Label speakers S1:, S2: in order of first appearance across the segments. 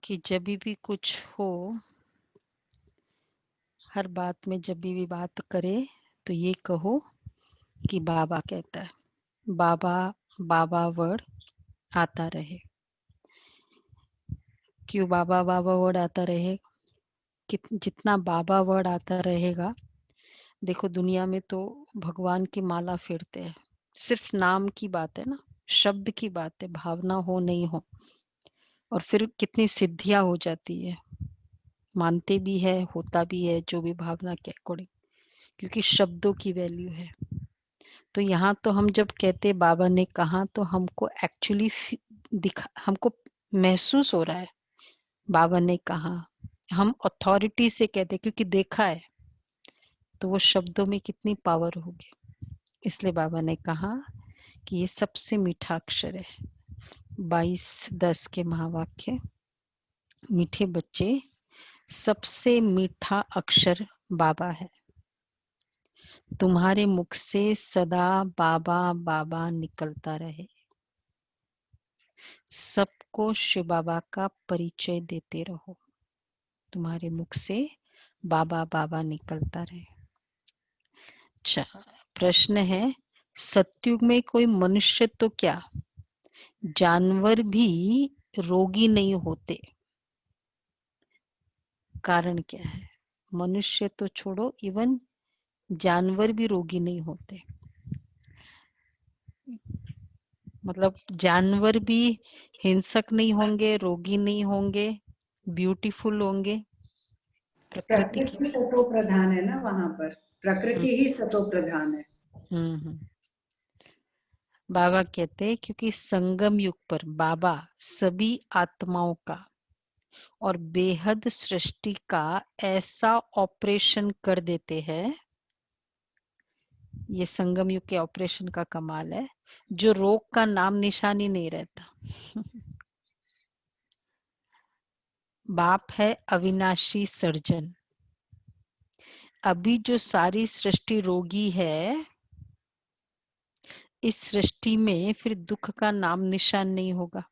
S1: कि जब भी कुछ हो, हर बात में जब भी बात करे तो ये कहो कि बाबा कहता है। बाबा बाबा वर्ड आता रहे। क्यों बाबा बाबा वर्ड आता रहे? जितना बाबा वर्ड आता रहेगा, देखो दुनिया में तो भगवान की माला फेरते हैं। सिर्फ नाम की बात है ना, शब्द की बात है, भावना हो नहीं हो। और फिर कितनी सिद्धियां हो जाती है, मानते भी है, होता भी है जो भी भावना के अकॉर्डिंग, क्योंकि शब्दों की वैल्यू है। तो यहाँ तो हम जब कहते बाबा ने कहा तो हमको एक्चुअली हमको महसूस हो रहा है बाबा ने कहा। हम अथॉरिटी से कहते क्योंकि देखा है, तो वो शब्दों में कितनी पावर होगी। इसलिए बाबा ने कहा कि ये सबसे मीठा अक्षर है। 22:10 के महावाक्य, मीठे बच्चे, सबसे मीठा अक्षर बाबा है। तुम्हारे मुख से सदा बाबा बाबा निकलता रहे। सबको शिव बाबा का परिचय देते रहो। तुम्हारे मुख से बाबा बाबा निकलता रहे। अच्छा, प्रश्न है, सतयुग में कोई मनुष्य तो क्या, जानवर भी रोगी नहीं होते? कारण क्या है? मनुष्य तो छोड़ो, इवन जानवर भी रोगी नहीं होते। मतलब जानवर भी हिंसक नहीं होंगे, रोगी नहीं होंगे, ब्यूटीफुल होंगे। प्रकृति की
S2: प्रकृति सतो प्रधान है ना, वहां पर
S1: हम्म
S2: प्रकृति ही सतो प्रधान है।
S1: हम्म। बाबा कहते हैं क्योंकि संगम युग पर बाबा सभी आत्माओं का और बेहद सृष्टि का ऐसा ऑपरेशन कर देते हैं। ये संगम युग के ऑपरेशन का कमाल है, जो रोग का नाम निशान ही नहीं रहता। बाप है अविनाशी सर्जन। अभी जो सारी सृष्टि रोगी है, इस सृष्टि में फिर दुख का नाम निशान नहीं होगा।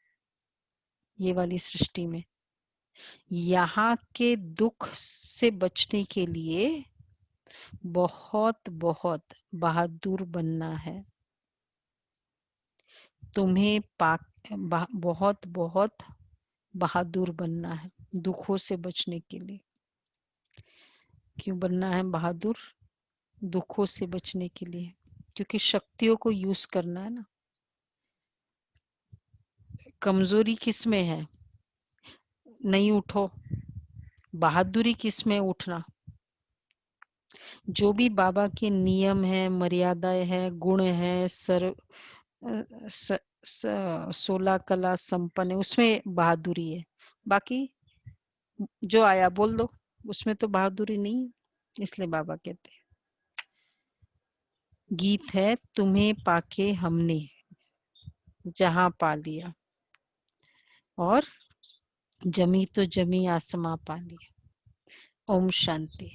S1: ये वाली सृष्टि में यहाँ के दुख से बचने के लिए बहुत बहुत बहादुर बनना है। तुम्हें बहुत बहुत बहादुर बनना है दुखों से बचने के लिए। क्यों बनना है बहादुर? दुखों से बचने के लिए, क्योंकि शक्तियों को यूज करना है ना। कमजोरी किस में है? नहीं उठो। बहादुरी किस में? उठना। जो भी बाबा के नियम है, मर्यादाएं है, गुण है, 16 कला संपन्न है, उसमें बहादुरी है। बाकी जो आया बोल दो, उसमें तो बहादुरी नहीं है। इसलिए बाबा कहते हैं, गीत है, तुम्हें पाके हमने जहां पा लिया, और जमी तो जमी आसमां पा लिया। ओम शांति।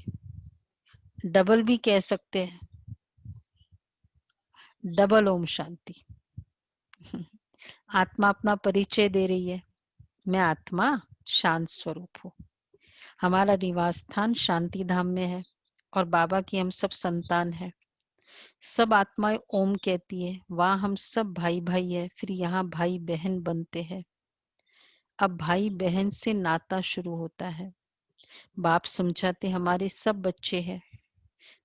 S1: डबल भी कह सकते हैं, डबल ओम शांति। आत्मा अपना परिचय दे रही है, मैं आत्मा शांत स्वरूप हूँ। हमारा निवास स्थान शांति धाम में है और बाबा की हम सब संतान हैं। सब आत्माएं ओम कहती है, वहां हम सब भाई भाई है, फिर यहाँ भाई बहन बनते हैं। अब भाई बहन से नाता शुरू होता है। बाप समझाते हमारे सब बच्चे हैं,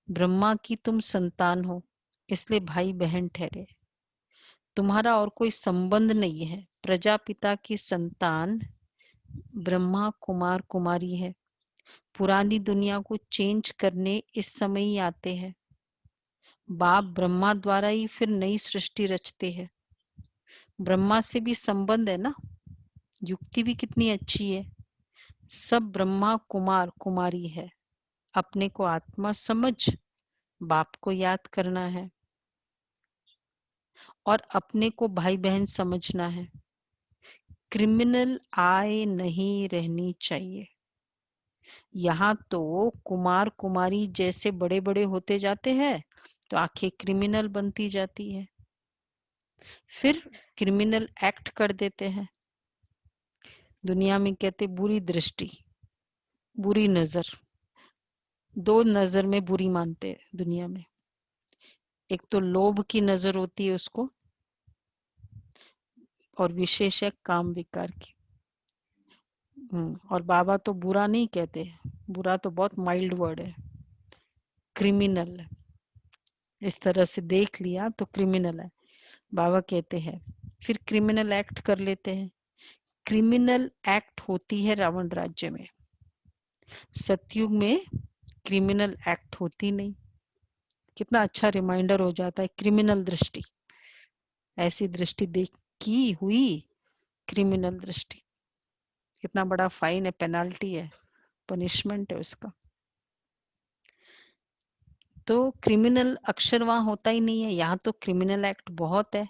S1: ब्रह्मा की तुम संतान हो, इसलिए भाई बहन ठहरे। तुम्हारा और कोई संबंध नहीं है। प्रजापिता की संतान ब्रह्मा कुमार कुमारी है। पुरानी दुनिया को चेंज करने इस समय ही आते हैं। बाप ब्रह्मा द्वारा ही फिर नई सृष्टि रचते हैं। ब्रह्मा से भी संबंध है ना, युक्ति भी कितनी अच्छी है। सब ब्रह्मा कुमार कुमारी है। अपने को आत्मा समझ बाप को याद करना है और अपने को भाई बहन समझना है। क्रिमिनल आय नहीं रहनी चाहिए। यहाँ तो कुमार कुमारी जैसे बड़े बड़े होते जाते हैं तो आंखें क्रिमिनल बनती जाती है, फिर क्रिमिनल एक्ट कर देते हैं। दुनिया में कहते बुरी दृष्टि, बुरी नजर, दो नजर में बुरी मानते हैं दुनिया में। एक तो लोभ की नजर होती है उसको, और विशेष है काम विकार की। और बाबा तो बुरा नहीं कहते, बुरा तो बहुत माइल्ड वर्ड है, क्रिमिनल है। इस तरह से देख लिया तो क्रिमिनल है, बाबा कहते हैं। फिर क्रिमिनल एक्ट कर लेते हैं। क्रिमिनल एक्ट होती है रावण राज्य में, सतयुग में क्रिमिनल एक्ट होती नहीं। कितना अच्छा रिमाइंडर हो जाता है, क्रिमिनल दृष्टि, ऐसी दृष्टि देखी हुई क्रिमिनल दृष्टि। कितना बड़ा फाइन है, पेनाल्टी है, पनिशमेंट है उसका। तो क्रिमिनल अक्षर वहां होता ही नहीं है, यहाँ तो क्रिमिनल एक्ट बहुत है।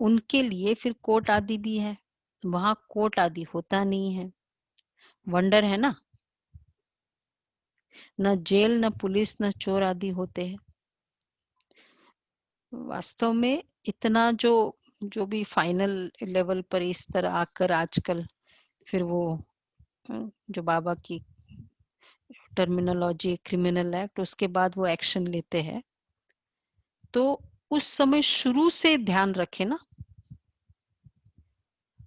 S1: उनके लिए फिर कोर्ट आदि भी है, वहां कोर्ट आदि होता नहीं है। वंडर है ना, न जेल न पुलिस न चोर आदि होते हैं। वास्तव में इतना जो जो भी फाइनल लेवल पर इस तरह आकर आजकल फिर वो जो बाबा की टर्मिनोलॉजी क्रिमिनल एक्ट, उसके बाद वो एक्शन लेते हैं। तो उस समय शुरू से ध्यान रखे ना,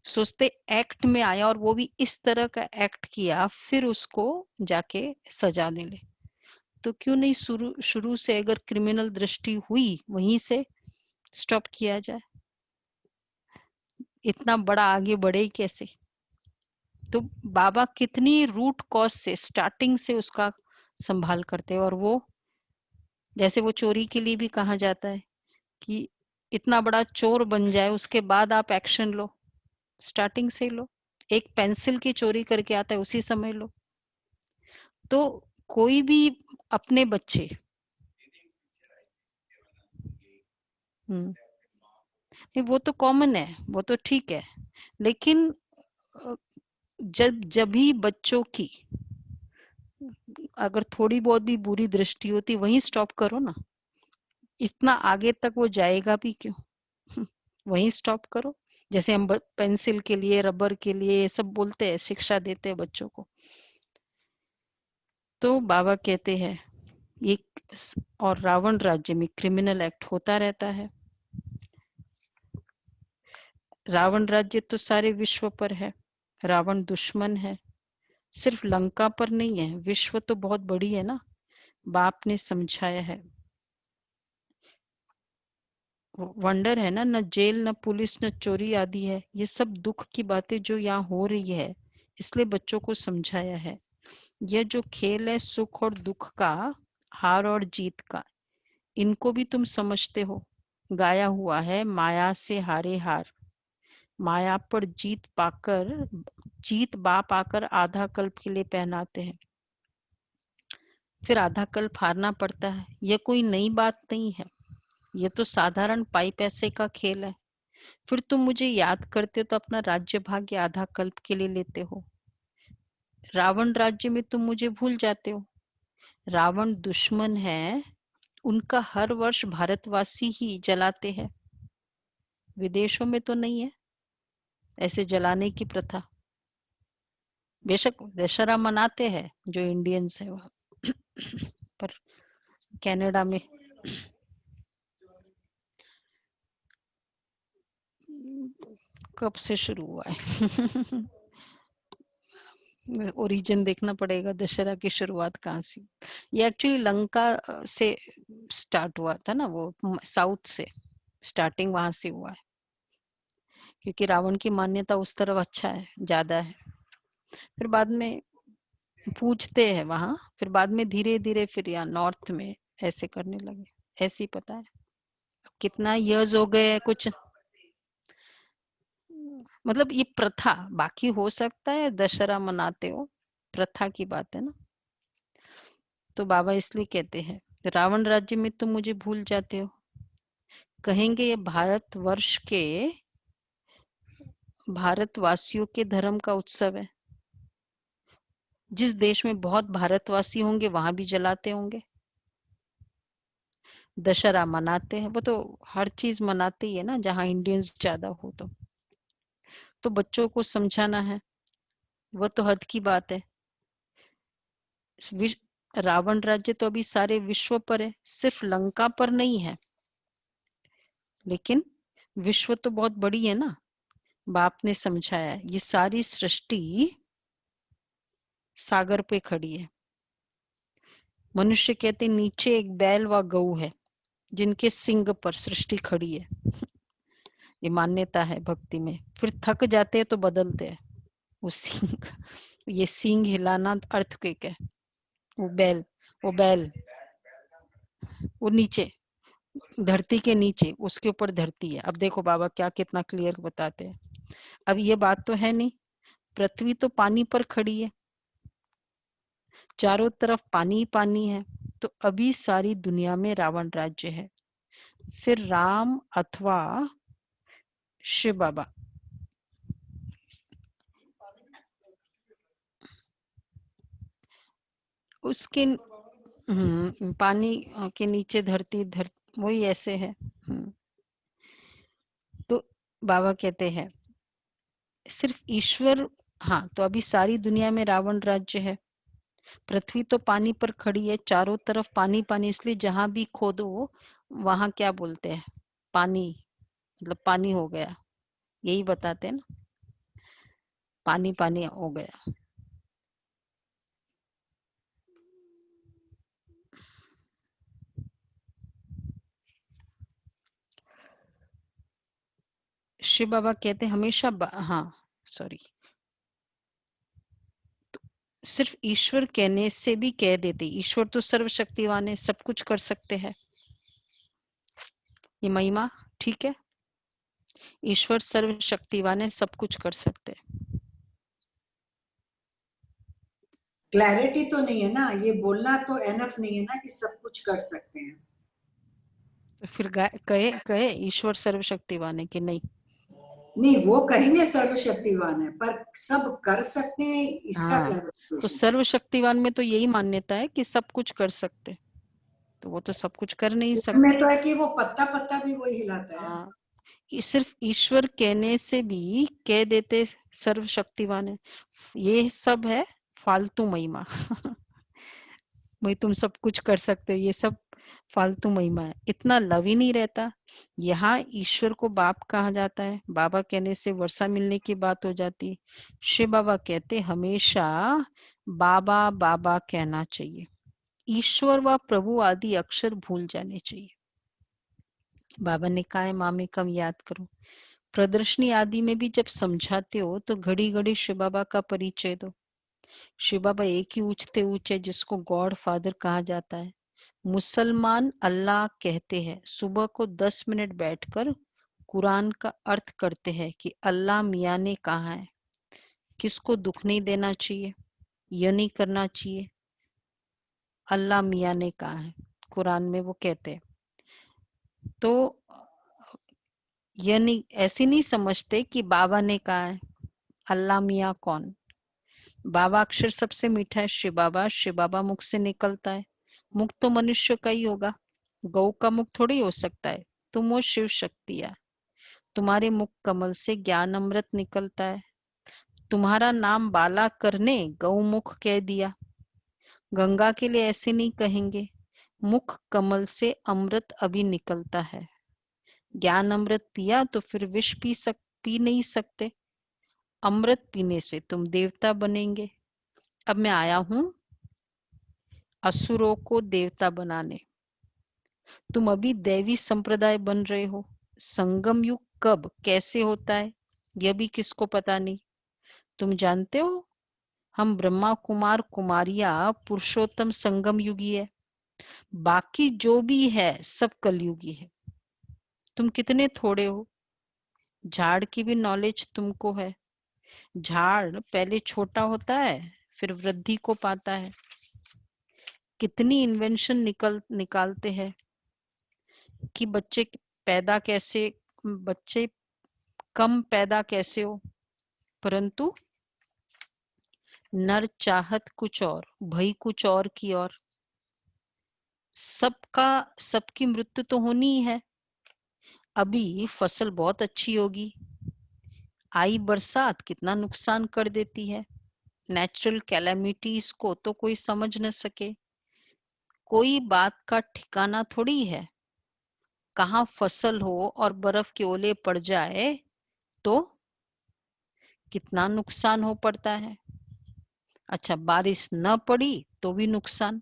S1: सोचते एक्ट में आया और वो भी इस तरह का एक्ट किया, फिर उसको जाके सजा मिले। तो क्यों नहीं शुरू शुरू से अगर क्रिमिनल दृष्टि हुई वहीं से स्टॉप किया जाए, इतना बड़ा आगे बढ़े कैसे। तो बाबा कितनी रूट कॉज से स्टार्टिंग से उसका संभाल करते हैं। और वो जैसे वो चोरी के लिए भी कहा जाता है कि इतना बड़ा चोर बन जाए उसके बाद आप एक्शन लो, स्टार्टिंग से लो। एक पेंसिल की चोरी करके आता है उसी समय लो। तो कोई भी अपने बच्चे, नहीं वो तो कॉमन है, वो तो ठीक है, लेकिन जब जब भी बच्चों की अगर थोड़ी बहुत भी बुरी दृष्टि होती वहीं स्टॉप करो ना, इतना आगे तक वो जाएगा भी क्यों। वहीं स्टॉप करो। जैसे हम पेंसिल के लिए रबर के लिए ये सब बोलते हैं, शिक्षा देते हैं बच्चों को। तो बाबा कहते हैं ये, और रावण राज्य में क्रिमिनल एक्ट होता रहता है। रावण राज्य तो सारे विश्व पर है, रावण दुश्मन है, सिर्फ लंका पर नहीं है, विश्व तो बहुत बड़ी है ना। बाप ने समझाया है। वंडर है ना, न जेल न पुलिस न चोरी आदि है, ये सब दुख की बातें जो यहाँ हो रही है, इसलिए बच्चों को समझाया है। यह जो खेल है सुख और दुख का, हार और जीत का, इनको भी तुम समझते हो। गाया हुआ है, माया से हारे हार, माया पर जीत बाप आकर आधा कल्प के लिए पहनाते हैं, फिर आधा कल्प हारना पड़ता है। यह कोई नई बात नहीं है, ये तो साधारण पाई पैसे का खेल है। फिर तुम मुझे याद करते हो तो अपना राज्य भाग्य आधा कल्प के लिए लेते हो। रावण राज्य में तुम मुझे भूल जाते हो। रावण दुश्मन है, उनका हर वर्ष भारतवासी ही जलाते हैं, विदेशों में तो नहीं है ऐसे जलाने की प्रथा। बेशक दशहरा मनाते हैं जो इंडियंस है वहाँ, पर कनाडा में कब से शुरू हुआ है। ओरिजिन देखना पड़ेगा, दशहरा की शुरुआत कहाँ से। ये एक्चुअली लंका से स्टार्ट हुआ था ना, वो साउथ से स्टार्टिंग वहां से हुआ है, क्योंकि रावण की मान्यता उस तरफ अच्छा है, ज्यादा है। फिर बाद में पूछते हैं वहां, फिर बाद में धीरे धीरे फिर यहाँ नॉर्थ में ऐसे करने लगे। ऐसे ही पता है कितना इयर्स हो गए कुछ, मतलब ये प्रथा, बाकी हो सकता है दशहरा मनाते हो, प्रथा की बात है ना। तो बाबा इसलिए कहते हैं रावण राज्य में तुम मुझे भूल जाते हो। कहेंगे ये भारत वर्ष के भारतवासियों के धर्म का उत्सव है। जिस देश में बहुत भारतवासी होंगे वहां भी जलाते होंगे, दशहरा मनाते हैं, वो तो हर चीज मनाते ही है ना जहाँ इंडियंस ज्यादा हो। तो बच्चों को समझाना है वो तो हद की बात है। रावण राज्य तो अभी सारे विश्व पर है, सिर्फ लंका पर नहीं है। लेकिन विश्व तो बहुत बड़ी है ना। बाप ने समझाया ये सारी सृष्टि सागर पे खड़ी है। मनुष्य कहते नीचे एक बैल व गऊ है जिनके सिंग पर सृष्टि खड़ी है। ये मान्यता है भक्ति में। फिर थक जाते हैं तो बदलते हैं वो सींग। ये सींग हिलाना अर्थक्वेक है। वो बैल वो नीचे धरती के नीचे, उसके ऊपर धरती है। अब देखो बाबा क्या कितना क्लियर बताते हैं। अब ये बात तो है नहीं, पृथ्वी तो पानी पर खड़ी है, चारों तरफ पानी ही पानी है। तो अभी सारी दुनिया में रावण राज्य है। फिर राम अथवा शिव बाबा, उसके पानी के नीचे धरती वही ऐसे है। तो बाबा कहते हैं सिर्फ ईश्वर। हाँ, तो अभी सारी दुनिया में रावण राज्य है। पृथ्वी तो पानी पर खड़ी है, चारों तरफ पानी पानी, इसलिए जहां भी खोदो वहां क्या बोलते हैं, पानी, मतलब पानी हो गया, यही बताते हैं ना, पानी पानी हो गया। शिव बाबा कहते हमेशा हाँ सॉरी, सिर्फ ईश्वर कहने से भी कह देते, ईश्वर तो सर्वशक्तिवान है, सब कुछ कर सकते हैं। ये महिमा ठीक है, ईश्वर सर्वशक्तिवान है, सब कुछ कर सकते हैं।
S2: क्लैरिटी तो नहीं है ना, ये बोलना तो एनफ नहीं है ना कि सब कुछ कर सकते हैं।
S1: तो फिर कहे कहे ईश्वर सर्वशक्तिवान है कि नहीं?
S2: नहीं, वो कहेंगे सर्वशक्तिवान है, पर सब कर सकते हैं इसका
S1: हाँ, तो
S2: क्लैरिफिकेशन चाहिए।
S1: सर्वशक्तिवान में तो यही मान्यता है कि सब कुछ कर सकते, तो वो तो सब कुछ कर नहीं
S2: इसमें
S1: सकते।
S2: तो है कि वो पत्ता पत्ता भी वही हिलाता है।
S1: हाँ, सिर्फ ईश्वर कहने से भी कह देते सर्वशक्तिवान है, ये सब है फालतू महिमा। वही तुम सब कुछ कर सकते हो, ये सब फालतू महिमा है, इतना लव ही नहीं रहता। यहाँ ईश्वर को बाप कहा जाता है, बाबा कहने से वर्षा मिलने की बात हो जाती। शिव बाबा कहते हमेशा बाबा बाबा कहना चाहिए, ईश्वर व प्रभु आदि अक्षर भूल जाने चाहिए। बाबा ने कहा है माँ में कम याद करो। प्रदर्शनी आदि में भी जब समझाते हो तो घड़ी घड़ी शिव बाबा का परिचय दो। शिव बाबा एक ही ऊंचते ऊंचे जिसको गॉड फादर कहा जाता है। मुसलमान अल्लाह कहते हैं, सुबह को 10 मिनट बैठकर कुरान का अर्थ करते हैं कि अल्लाह मियाँ ने कहा है किसको दुख नहीं देना चाहिए, यह नहीं करना चाहिए, अल्लाह मियाँ ने कहा है, कुरान में वो कहते हैं। तो यह नहीं, ऐसे नहीं समझते कि बाबा ने कहा है। अल्लाह मियाँ कौन? बाबा अक्षर सबसे मीठा है, शिव बाबा। शिव बाबा मुख से निकलता है, मुख तो मनुष्य का ही होगा, गौ का मुख थोड़ी हो सकता है। तुम वो शिव शक्ति है, तुम्हारे मुख कमल से ज्ञान अमृत निकलता है। तुम्हारा नाम बाला करने गौमुख कह दिया, गंगा के लिए ऐसे नहीं कहेंगे, मुख कमल से अमृत अभी निकलता है। ज्ञान अमृत पिया तो फिर विष पी नहीं सकते, अमृत पीने से तुम देवता बनेंगे। अब मैं आया हूं असुरों को देवता बनाने, तुम अभी दैवी संप्रदाय बन रहे हो। संगम युग कब कैसे होता है यह भी किसको पता नहीं। तुम जानते हो हम ब्रह्मा कुमार कुमारिया पुरुषोत्तम संगम युगी है, बाकी जो भी है सब कलयुगी है। तुम कितने थोड़े हो, झाड़ की भी नॉलेज तुमको है। झाड़ पहले छोटा होता है फिर वृद्धि को पाता है। कितनी इन्वेंशन निकालते हैं कि बच्चे कम पैदा कैसे हो, परंतु नर चाहत कुछ और भई कुछ और की और। सबकी मृत्यु तो होनी ही है। अभी फसल बहुत अच्छी होगी, आई बरसात कितना नुकसान कर देती है। नेचुरल कैलेमिटीज को तो कोई समझ न सके। कोई बात का ठिकाना थोड़ी है, कहाँ फसल हो और बर्फ के ओले पड़ जाए तो कितना नुकसान हो पड़ता है। अच्छा, बारिश न पड़ी तो भी नुकसान,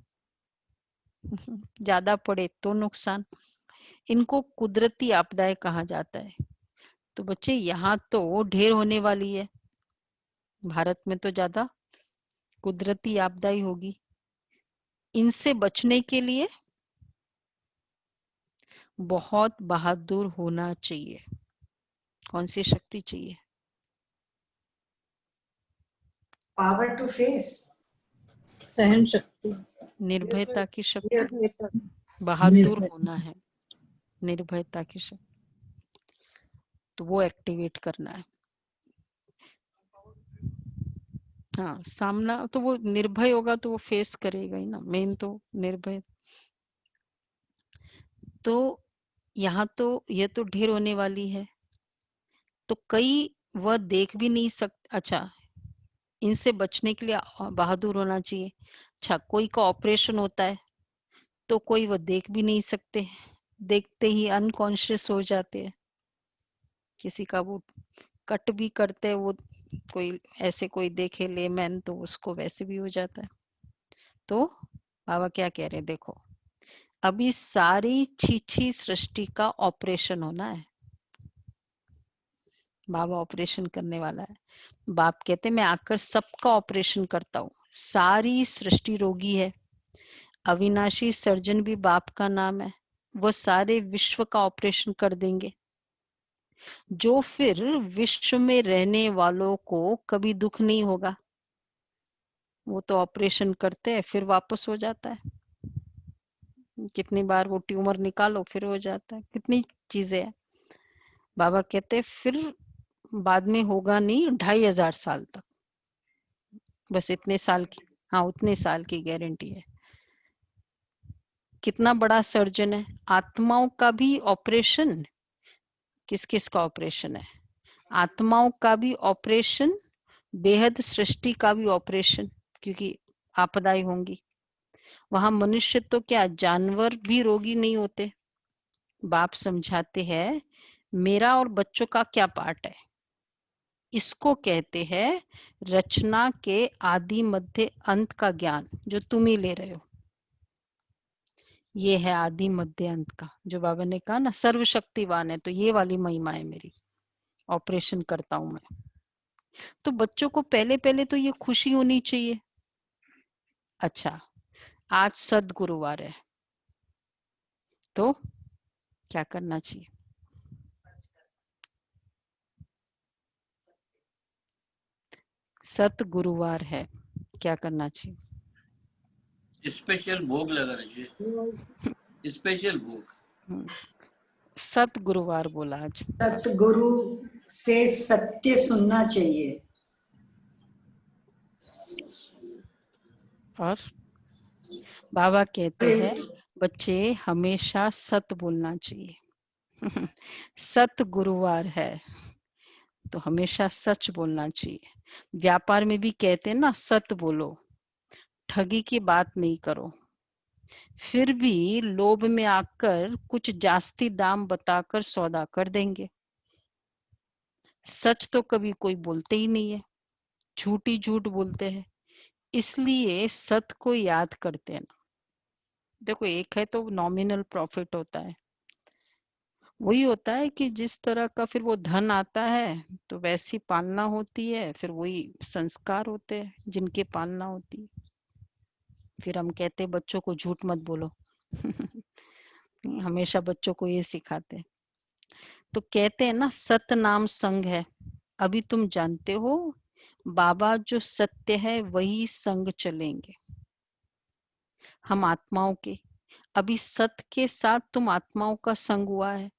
S1: ज्यादा पड़े तो नुकसान। इनको कुदरती आपदाएं कहा जाता है। तो बच्चे यहाँ तो ढेर होने वाली है, भारत में तो ज्यादा कुदरती आपदा ही होगी। इनसे बचने के लिए बहुत बहादुर होना चाहिए। कौन सी शक्ति चाहिए?
S2: पावर टू फेस,
S3: सहन शक्ति,
S1: निर्भयता की शक्ति, बहादुर होना है, निर्भयता की शक्ति, तो वो एक्टिवेट करना है। हाँ, सामना तो वो निर्भय होगा तो वो फेस करेगा ही ना, मेन तो निर्भय। तो यहाँ तो ये तो ढेर होने वाली है, तो कई वह देख भी नहीं सकते। अच्छा, इनसे बचने के लिए बहादुर होना चाहिए। अच्छा, कोई का ऑपरेशन होता है तो कोई वह देख भी नहीं सकते, देखते ही अनकॉन्शियस हो जाते हैं। किसी का वो कट भी करते हैं, वो कोई ऐसे कोई देखे लेमैन तो उसको वैसे भी हो जाता है। तो बाबा क्या कह रहे हैं, देखो अभी सारी छीछी सृष्टि का ऑपरेशन होना है। बाबा ऑपरेशन करने वाला है। बाप कहते मैं आकर सबका ऑपरेशन करता हूँ। सारी सृष्टि रोगी है। अविनाशी सर्जन भी बाप का नाम है। वो सारे विश्व का ऑपरेशन कर देंगे, जो फिर विश्व में रहने वालों को कभी दुख नहीं होगा। वो तो ऑपरेशन करते हैं फिर वापस हो जाता है। कितनी बार वो ट्यूमर निकालो फिर हो जाता है, कितनी चीजें हैं। बाबा कहते फिर बाद में होगा नहीं 2500 साल तक, बस इतने साल की, हाँ उतने साल की गारंटी है। कितना बड़ा सर्जन है। आत्माओं का भी ऑपरेशन, किस किस का ऑपरेशन है? आत्माओं का भी ऑपरेशन, बेहद सृष्टि का भी ऑपरेशन, क्योंकि आपदाएं होंगी वहां। मनुष्य तो क्या, जानवर भी रोगी नहीं होते। बाप समझाते हैं मेरा और बच्चों का क्या पार्ट है। इसको कहते हैं रचना के आदि मध्य अंत का ज्ञान, जो तुम ही ले रहे हो। ये है आदि मध्य अंत का, जो बाबा ने कहा ना सर्वशक्तिवान है, तो ये वाली महिमा है मेरी, ऑपरेशन करता हूं मैं। तो बच्चों को पहले पहले तो ये खुशी होनी चाहिए। अच्छा, आज सदगुरुवार है तो क्या करना चाहिए? सत गुरुवार है, क्या करना चाहिए?
S4: स्पेशल भोग लगाना चाहिए, स्पेशल भोग।
S1: सत गुरुवार बोला आज।
S2: सतगुरु से सत्य सुनना चाहिए।
S1: और बाबा कहते हैं बच्चे हमेशा सत बोलना चाहिए। सत गुरुवार है तो हमेशा सच बोलना चाहिए। व्यापार में भी कहते हैं ना, सत बोलो, ठगी की बात नहीं करो। फिर भी लोभ में आकर कुछ जास्ती दाम बताकर सौदा कर देंगे। सच तो कभी कोई बोलते ही नहीं है, झूठ ही झूठ बोलते हैं। इसलिए सत को याद करते हैं ना। देखो, एक है तो नॉमिनल प्रॉफिट होता है, वही होता है कि जिस तरह का फिर वो धन आता है तो वैसी पालना होती है, फिर वही संस्कार होते हैं जिनके पालना होती है। फिर हम कहते हैं बच्चों को झूठ मत बोलो। हमेशा बच्चों को ये सिखाते हैं। तो कहते हैं ना सत नाम संग है। अभी तुम जानते हो बाबा जो सत्य है वही संग चलेंगे। हम आत्माओं के, अभी सत के साथ तुम आत्माओं का संग हुआ है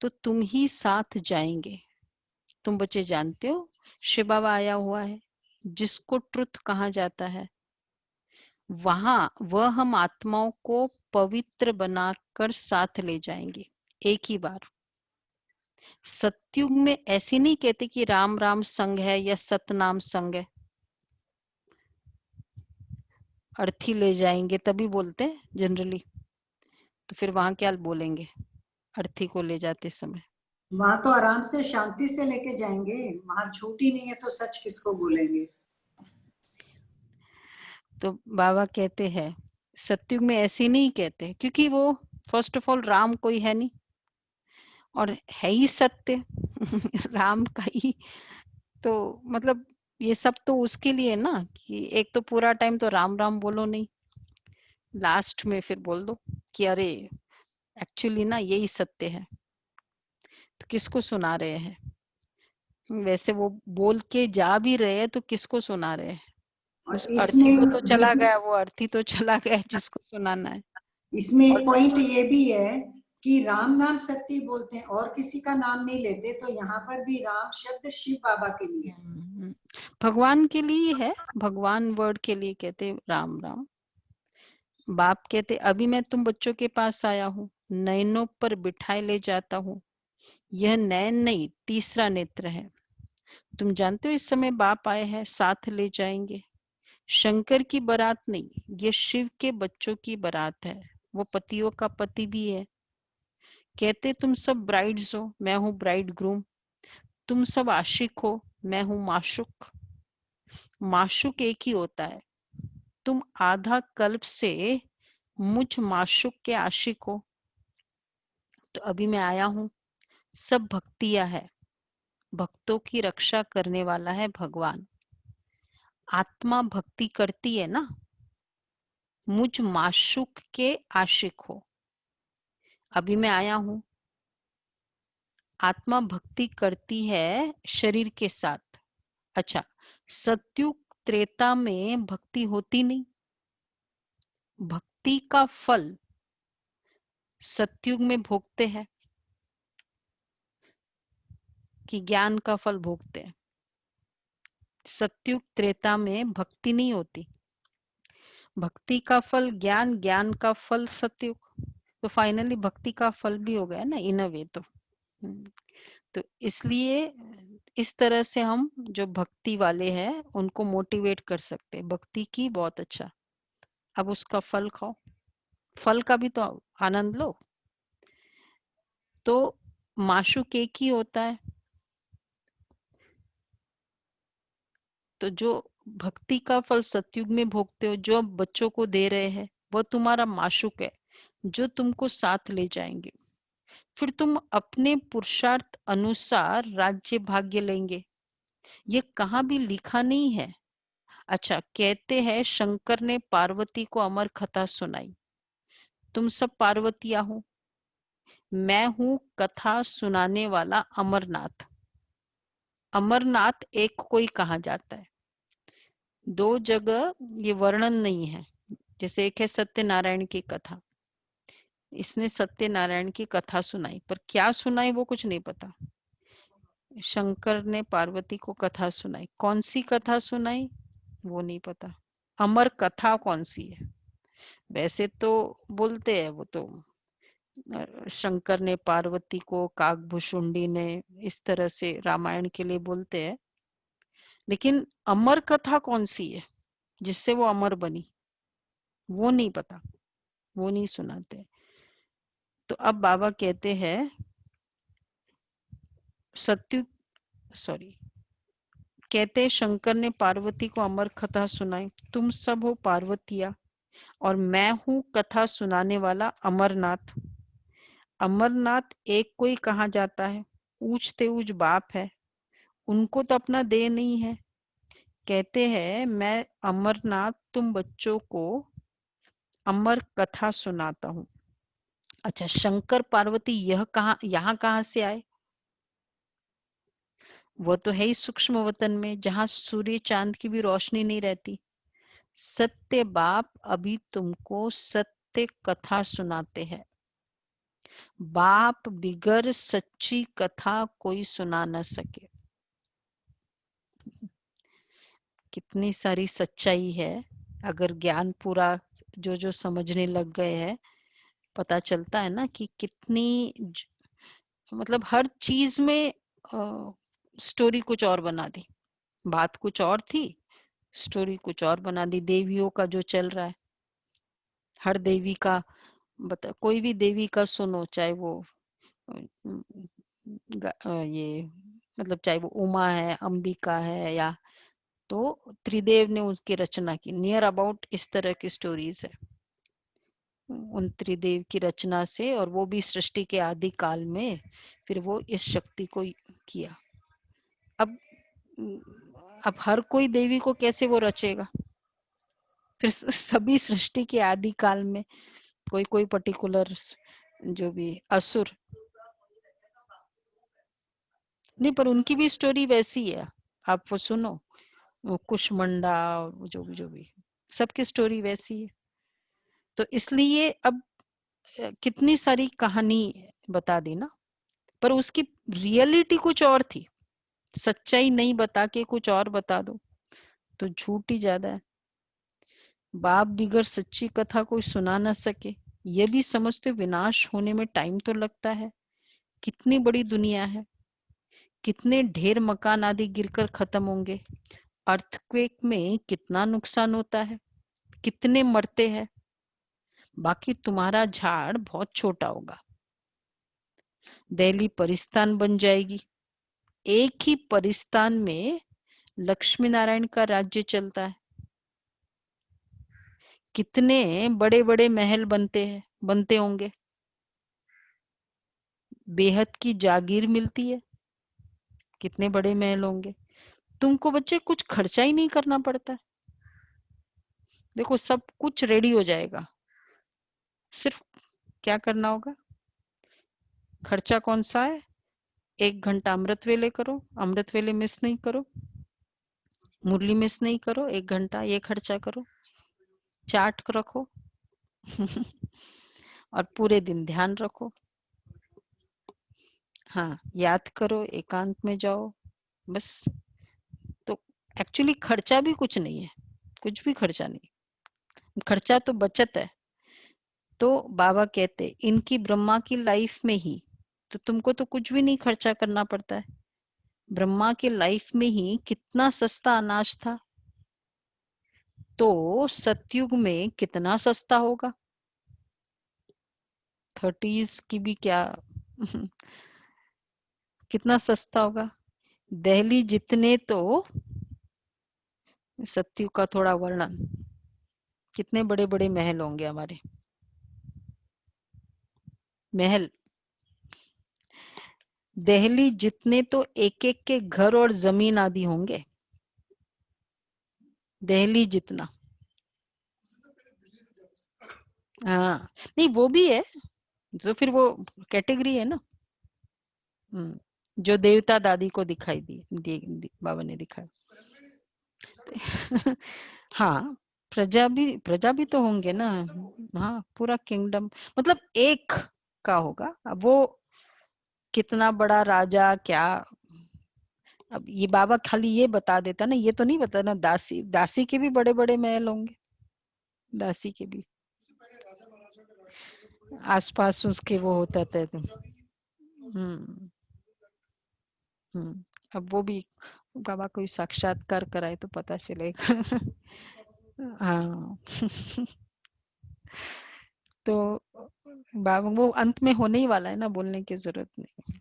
S1: तो तुम ही साथ जाएंगे। तुम बच्चे जानते हो शिव बाबा आया हुआ है, जिसको ट्रुथ कहा जाता है। वहां वह हम आत्माओं को पवित्र बनाकर साथ ले जाएंगे एक ही बार। सतयुग में ऐसे नहीं कहते कि राम राम संग है या सतनाम संग है। अर्थी ले जाएंगे तभी बोलते हैं जनरली, तो फिर वहां क्या बोलेंगे अर्थी को ले जाते समय?
S2: वहां तो आराम से शांति से लेके जाएंगे, वहां झूठ ही नहीं है तो सच किसको बोलेंगे।
S1: तो बाबा कहते हैं सतयुग में ऐसे नहीं कहते, क्योंकि वो फर्स्ट ऑफ ऑल राम कोई है नहीं और है ही सत्य राम का ही, तो मतलब ये सब तो उसके लिए ना कि एक तो पूरा टाइम तो राम राम बोलो नहीं, लास्ट में फिर बोल दो कि अरे एक्चुअली ना यही सत्य है, तो किसको सुना रहे हैं? वैसे वो बोल के जा भी रहे हैं तो किसको सुना रहे हैं? उस
S2: और
S1: अर्थी
S2: इसमें
S1: को तो चला
S2: ये भी,
S1: गया, वो अर्थी तो चला गया जिसको सुनाना है।
S2: इसमें
S1: और
S2: एक पॉइंट ये भी है कि राम नाम सत्य बोलते हैं और किसी का नाम नहीं लेते, तो यहाँ पर भी राम शब्द शिव बाबा के लिए,
S1: भगवान के लिए है, भगवान वर्ड के लिए कहते राम राम। बाप कहते अभी मैं तुम बच्चों के पास आया हूँ, नयनों पर बिठाए ले जाता हूँ, यह नयन नहीं तीसरा नेत्र है। तुम जानते हो इस समय बाप आए हैं, साथ ले जाएंगे। शंकर की बारात नहीं, ये शिव के बच्चों की बारात है, वो पतियों का पति भी है। कहते तुम सब ब्राइड्स हो, मैं हूँ ब्राइड ग्रूम। तुम सब आशिक हो, मैं हूँ माशुक। माशुक एक ही होता है, तुम आधा कल्प से मुझ माशुक के आशिक हो। तो अभी मैं आया हूँ, सब भक्तियां है, भक्तों की रक्षा करने वाला है भगवान। आत्मा भक्ति करती है ना, मुझ माशुक के आशिक हो। अभी मैं आया हूँ, आत्मा भक्ति करती है शरीर के साथ। अच्छा, सत्युग त्रेता में भक्ति होती नहीं, भक्ति का फल सत्युग में भोगते हैं कि ज्ञान का फल भोगते हैं? सत्युग त्रेता में भक्ति नहीं होती, भक्ति का फल ज्ञान, ज्ञान का फल सत्युग, तो फाइनली भक्ति का फल भी हो गया ना इन अ वे। तो इसलिए इस तरह से हम जो भक्ति वाले हैं उनको मोटिवेट कर सकते हैं, भक्ति की बहुत अच्छा, अब उसका फल खाओ, फल का भी तो आनंद लो। तो माशुक एक ही होता है, तो जो भक्ति का फल सतयुग में भोगते हो, जो अब बच्चों को दे रहे हैं, वो तुम्हारा माशुक है जो तुमको साथ ले जाएंगे। फिर तुम अपने पुरुषार्थ अनुसार राज्य भाग्य लेंगे, ये कहाँ भी लिखा नहीं है। अच्छा, कहते हैं शंकर ने पार्वती को अमर कथा सुनाई। तुम सब पार्वतियां हो, मैं हूं कथा सुनाने वाला अमरनाथ। अमरनाथ एक को ही कहा जाता है, दो जगह ये वर्णन नहीं है। जैसे एक है सत्यनारायण की कथा, इसने सत्यनारायण की कथा सुनाई, पर क्या सुनाई वो कुछ नहीं पता। शंकर ने पार्वती को कथा सुनाई, कौन सी कथा सुनाई वो नहीं पता। अमर कथा कौन सी है? वैसे तो बोलते हैं वो तो शंकर ने पार्वती को, काकभुशुंडी ने, इस तरह से रामायण के लिए बोलते हैं, लेकिन अमर कथा कौन सी है जिससे वो अमर बनी वो नहीं पता, वो नहीं सुनाते। तो अब बाबा कहते हैं सत्यु सॉरी कहते शंकर ने पार्वती को अमर कथा सुनाई। तुम सब हो पार्वतिया और मैं हूं कथा सुनाने वाला अमरनाथ। अमरनाथ एक को ही कहा जाता है, ऊंचते ऊंच बाप है, उनको तो अपना देह नहीं है। कहते हैं मैं अमरनाथ तुम बच्चों को अमर कथा सुनाता हूँ। अच्छा, शंकर पार्वती यह कहाँ यहाँ कहाँ से आए? वो तो है ही सूक्ष्म वतन में, जहाँ सूर्य चांद की भी रोशनी नहीं रहती। सत्य बाप अभी तुमको सत्य कथा सुनाते हैं। बाप बिगर सच्ची कथा कोई सुना न सके। कितनी सारी सच्चाई है, अगर ज्ञान पूरा जो जो समझने लग गए हैं, पता चलता है ना कि कितनी मतलब हर चीज में स्टोरी कुछ और बना दी, बात कुछ और थी स्टोरी कुछ और बना दी। देवियों का जो चल रहा है, हर देवी का बता, कोई भी देवी का सुनो, चाहे वो ये मतलब चाहे वो उमा है, अंबिका है, या तो त्रिदेव ने उसकी रचना की। नियर अबाउट इस तरह की स्टोरीज है उन त्रिदेव की रचना से, और वो भी सृष्टि के आदि काल में फिर वो इस शक्ति को किया। अब हर कोई देवी को कैसे वो रचेगा? फिर सभी सृष्टि के आदि काल में कोई कोई पर्टिकुलर जो भी असुर नहीं, पर उनकी भी स्टोरी वैसी है, आप वो सुनो, वो कुष्मंडा, जो भी सबकी स्टोरी वैसी है। तो इसलिए अब कितनी सारी कहानी बता दी ना, पर उसकी रियलिटी कुछ और थी। सच्चाई नहीं बता के कुछ और बता दो तो झूठ ही ज्यादा है। बाप बिगड़ सच्ची कथा कोई सुना ना सके, ये भी समझते विनाश होने में टाइम तो लगता है। कितनी बड़ी दुनिया है, कितने ढेर मकान आदि गिरकर खत्म होंगे, अर्थक्वेक में कितना नुकसान होता है, कितने मरते हैं। बाकी तुम्हारा झाड़ बहुत छोटा होगा, दिल्ली परिस्तान बन जाएगी। एक ही परिस्तान में लक्ष्मी नारायण का राज्य चलता है। कितने बड़े बड़े महल बनते होंगे, बेहद की जागीर मिलती है, कितने बड़े महल होंगे। तुमको बच्चे कुछ खर्चा ही नहीं करना पड़ता है। देखो सब कुछ रेडी हो जाएगा, सिर्फ क्या करना होगा। खर्चा कौन सा है? 1 घंटा अमृत वेले करो, अमृत वेले मिस नहीं करो, मुरली मिस नहीं करो, 1 घंटा ये खर्चा करो, चार्ट रखो और पूरे दिन ध्यान रखो। हाँ, याद करो, एकांत में जाओ, बस। तो एक्चुअली खर्चा भी कुछ नहीं है, कुछ भी खर्चा नहीं, खर्चा तो बचत है। तो बाबा कहते इनकी ब्रह्मा की लाइफ में ही, तो तुमको तो कुछ भी नहीं खर्चा करना पड़ता है। ब्रह्मा के लाइफ में ही कितना सस्ता अनाज था, तो सतयुग में कितना सस्ता होगा। 30s की भी क्या कितना सस्ता होगा। दिल्ली जितने तो सतयुग का थोड़ा वर्णन, कितने बड़े बड़े महल होंगे हमारे। महल दिल्ली जितने तो एक एक के घर और जमीन आदि होंगे, दिल्ली जितना। हाँ नहीं, वो भी है, तो फिर वो कैटेगरी है ना। जो देवता दादी को दिखाई बाबा ने दिखाया हाँ, प्रजा भी तो होंगे ना। हाँ, पूरा किंगडम, मतलब एक का होगा। अब वो कितना बड़ा राजा क्या, अब ये बाबा खाली ये बता देता ना, ये तो नहीं बता ना। दासी के भी बड़े बड़े महल होंगे, दासी के भी आसपास उसके वो होता था तो। अब वो भी बाबा कोई साक्षात्कार कराए तो पता चलेगा हाँ तो बाबा वो अंत में होने ही वाला है ना, बोलने की जरूरत नहीं।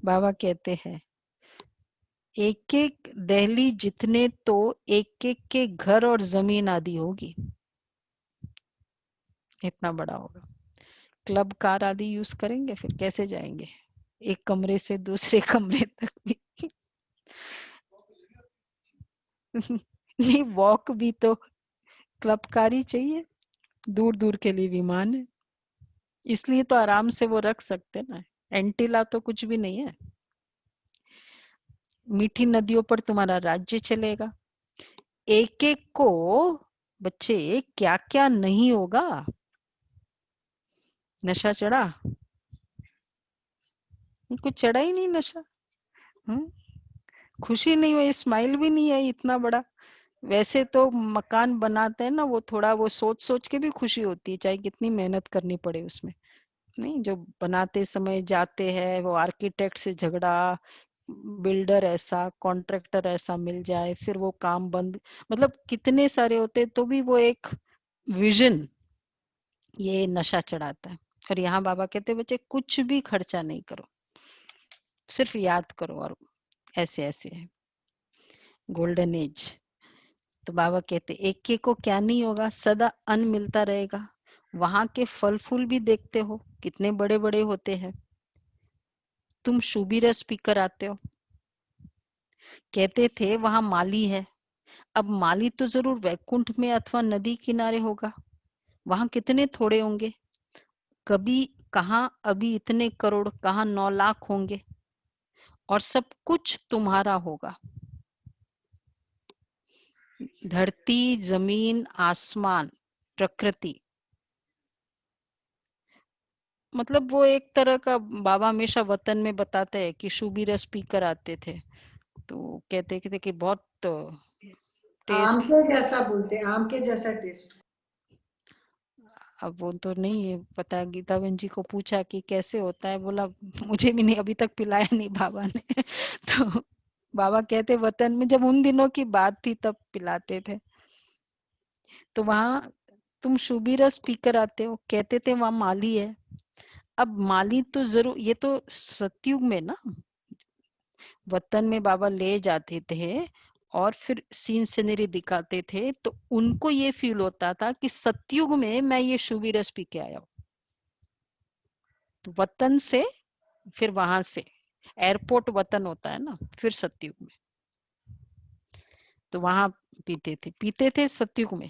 S1: बाबा कहते हैं एक एक दिल्ली जितने तो एक एक के घर और जमीन आदि होगी, इतना बड़ा होगा। क्लब कार आदि यूज करेंगे, फिर कैसे जाएंगे एक कमरे से दूसरे कमरे तक भी नहीं, वॉक भी तो क्लब कार ही चाहिए, दूर दूर के लिए विमान है, इसलिए तो आराम से वो रख सकते ना। एंटीला तो कुछ भी नहीं है। मीठी नदियों पर तुम्हारा राज्य चलेगा। एक एक को बच्चे क्या क्या नहीं होगा। नशा चढ़ा? कुछ चढ़ा ही नहीं नशा। खुशी नहीं हुई, स्माइल भी नहीं है इतना बड़ा। वैसे तो मकान बनाते हैं ना, वो थोड़ा वो सोच सोच के भी खुशी होती है, चाहे कितनी मेहनत करनी पड़े उसमें। नहीं, जो बनाते समय जाते हैं वो आर्किटेक्ट से झगड़ा, बिल्डर ऐसा, कॉन्ट्रैक्टर ऐसा मिल जाए, फिर वो काम बंद, मतलब कितने सारे होते, तो भी वो एक विजन, ये नशा चढ़ाता है। और यहाँ बाबा कहते बच्चे कुछ भी खर्चा नहीं करो, सिर्फ याद करो, और ऐसे ऐसे है गोल्डन एज। तो बाबा कहते एक एक को क्या नहीं होगा, सदा अन्न मिलता रहेगा, वहां के फल फूल भी देखते हो कितने बड़े बड़े होते हैं। तुम शुभी रस पीकर आते हो, कहते थे वहां माली है, अब माली तो जरूर वैकुंठ में अथवा नदी किनारे होगा, वहां कितने थोड़े होंगे, कभी कहाँ अभी इतने करोड़, कहाँ 9 लाख होंगे, और सब कुछ तुम्हारा होगा। धरती, जमीन, आसमान, प्रकृति, मतलब वो एक तरह का, बाबा हमेशा वतन में बताते हैं कि शुभी रस पीकर आते थे, तो कहते थे कि बहुत
S2: आम
S1: टेस्ट।
S2: के जैसा बोलते हैं, आम के जैसा टेस्ट।
S1: अब वो तो नहीं है पता, गीता बहन जी को पूछा कि कैसे होता है, बोला मुझे भी नहीं, अभी तक पिलाया नहीं बाबा ने तो बाबा कहते वतन में जब उन दिनों की बात थी तब पिलाते थे। तो वहां तुम शुभी रस पीकर आते हो, कहते थे वहां माली है, अब माली तो जरूर, ये तो सतयुग में ना, वतन में बाबा ले जाते थे और फिर सीन सिनरी दिखाते थे, तो उनको ये फील होता था कि सतयुग में मैं ये शुभी रस पी के आया हूं। तो वतन से फिर वहां से एयरपोर्ट वतन होता है ना, फिर सतयुग में, तो वहां पीते थे सतयुग में,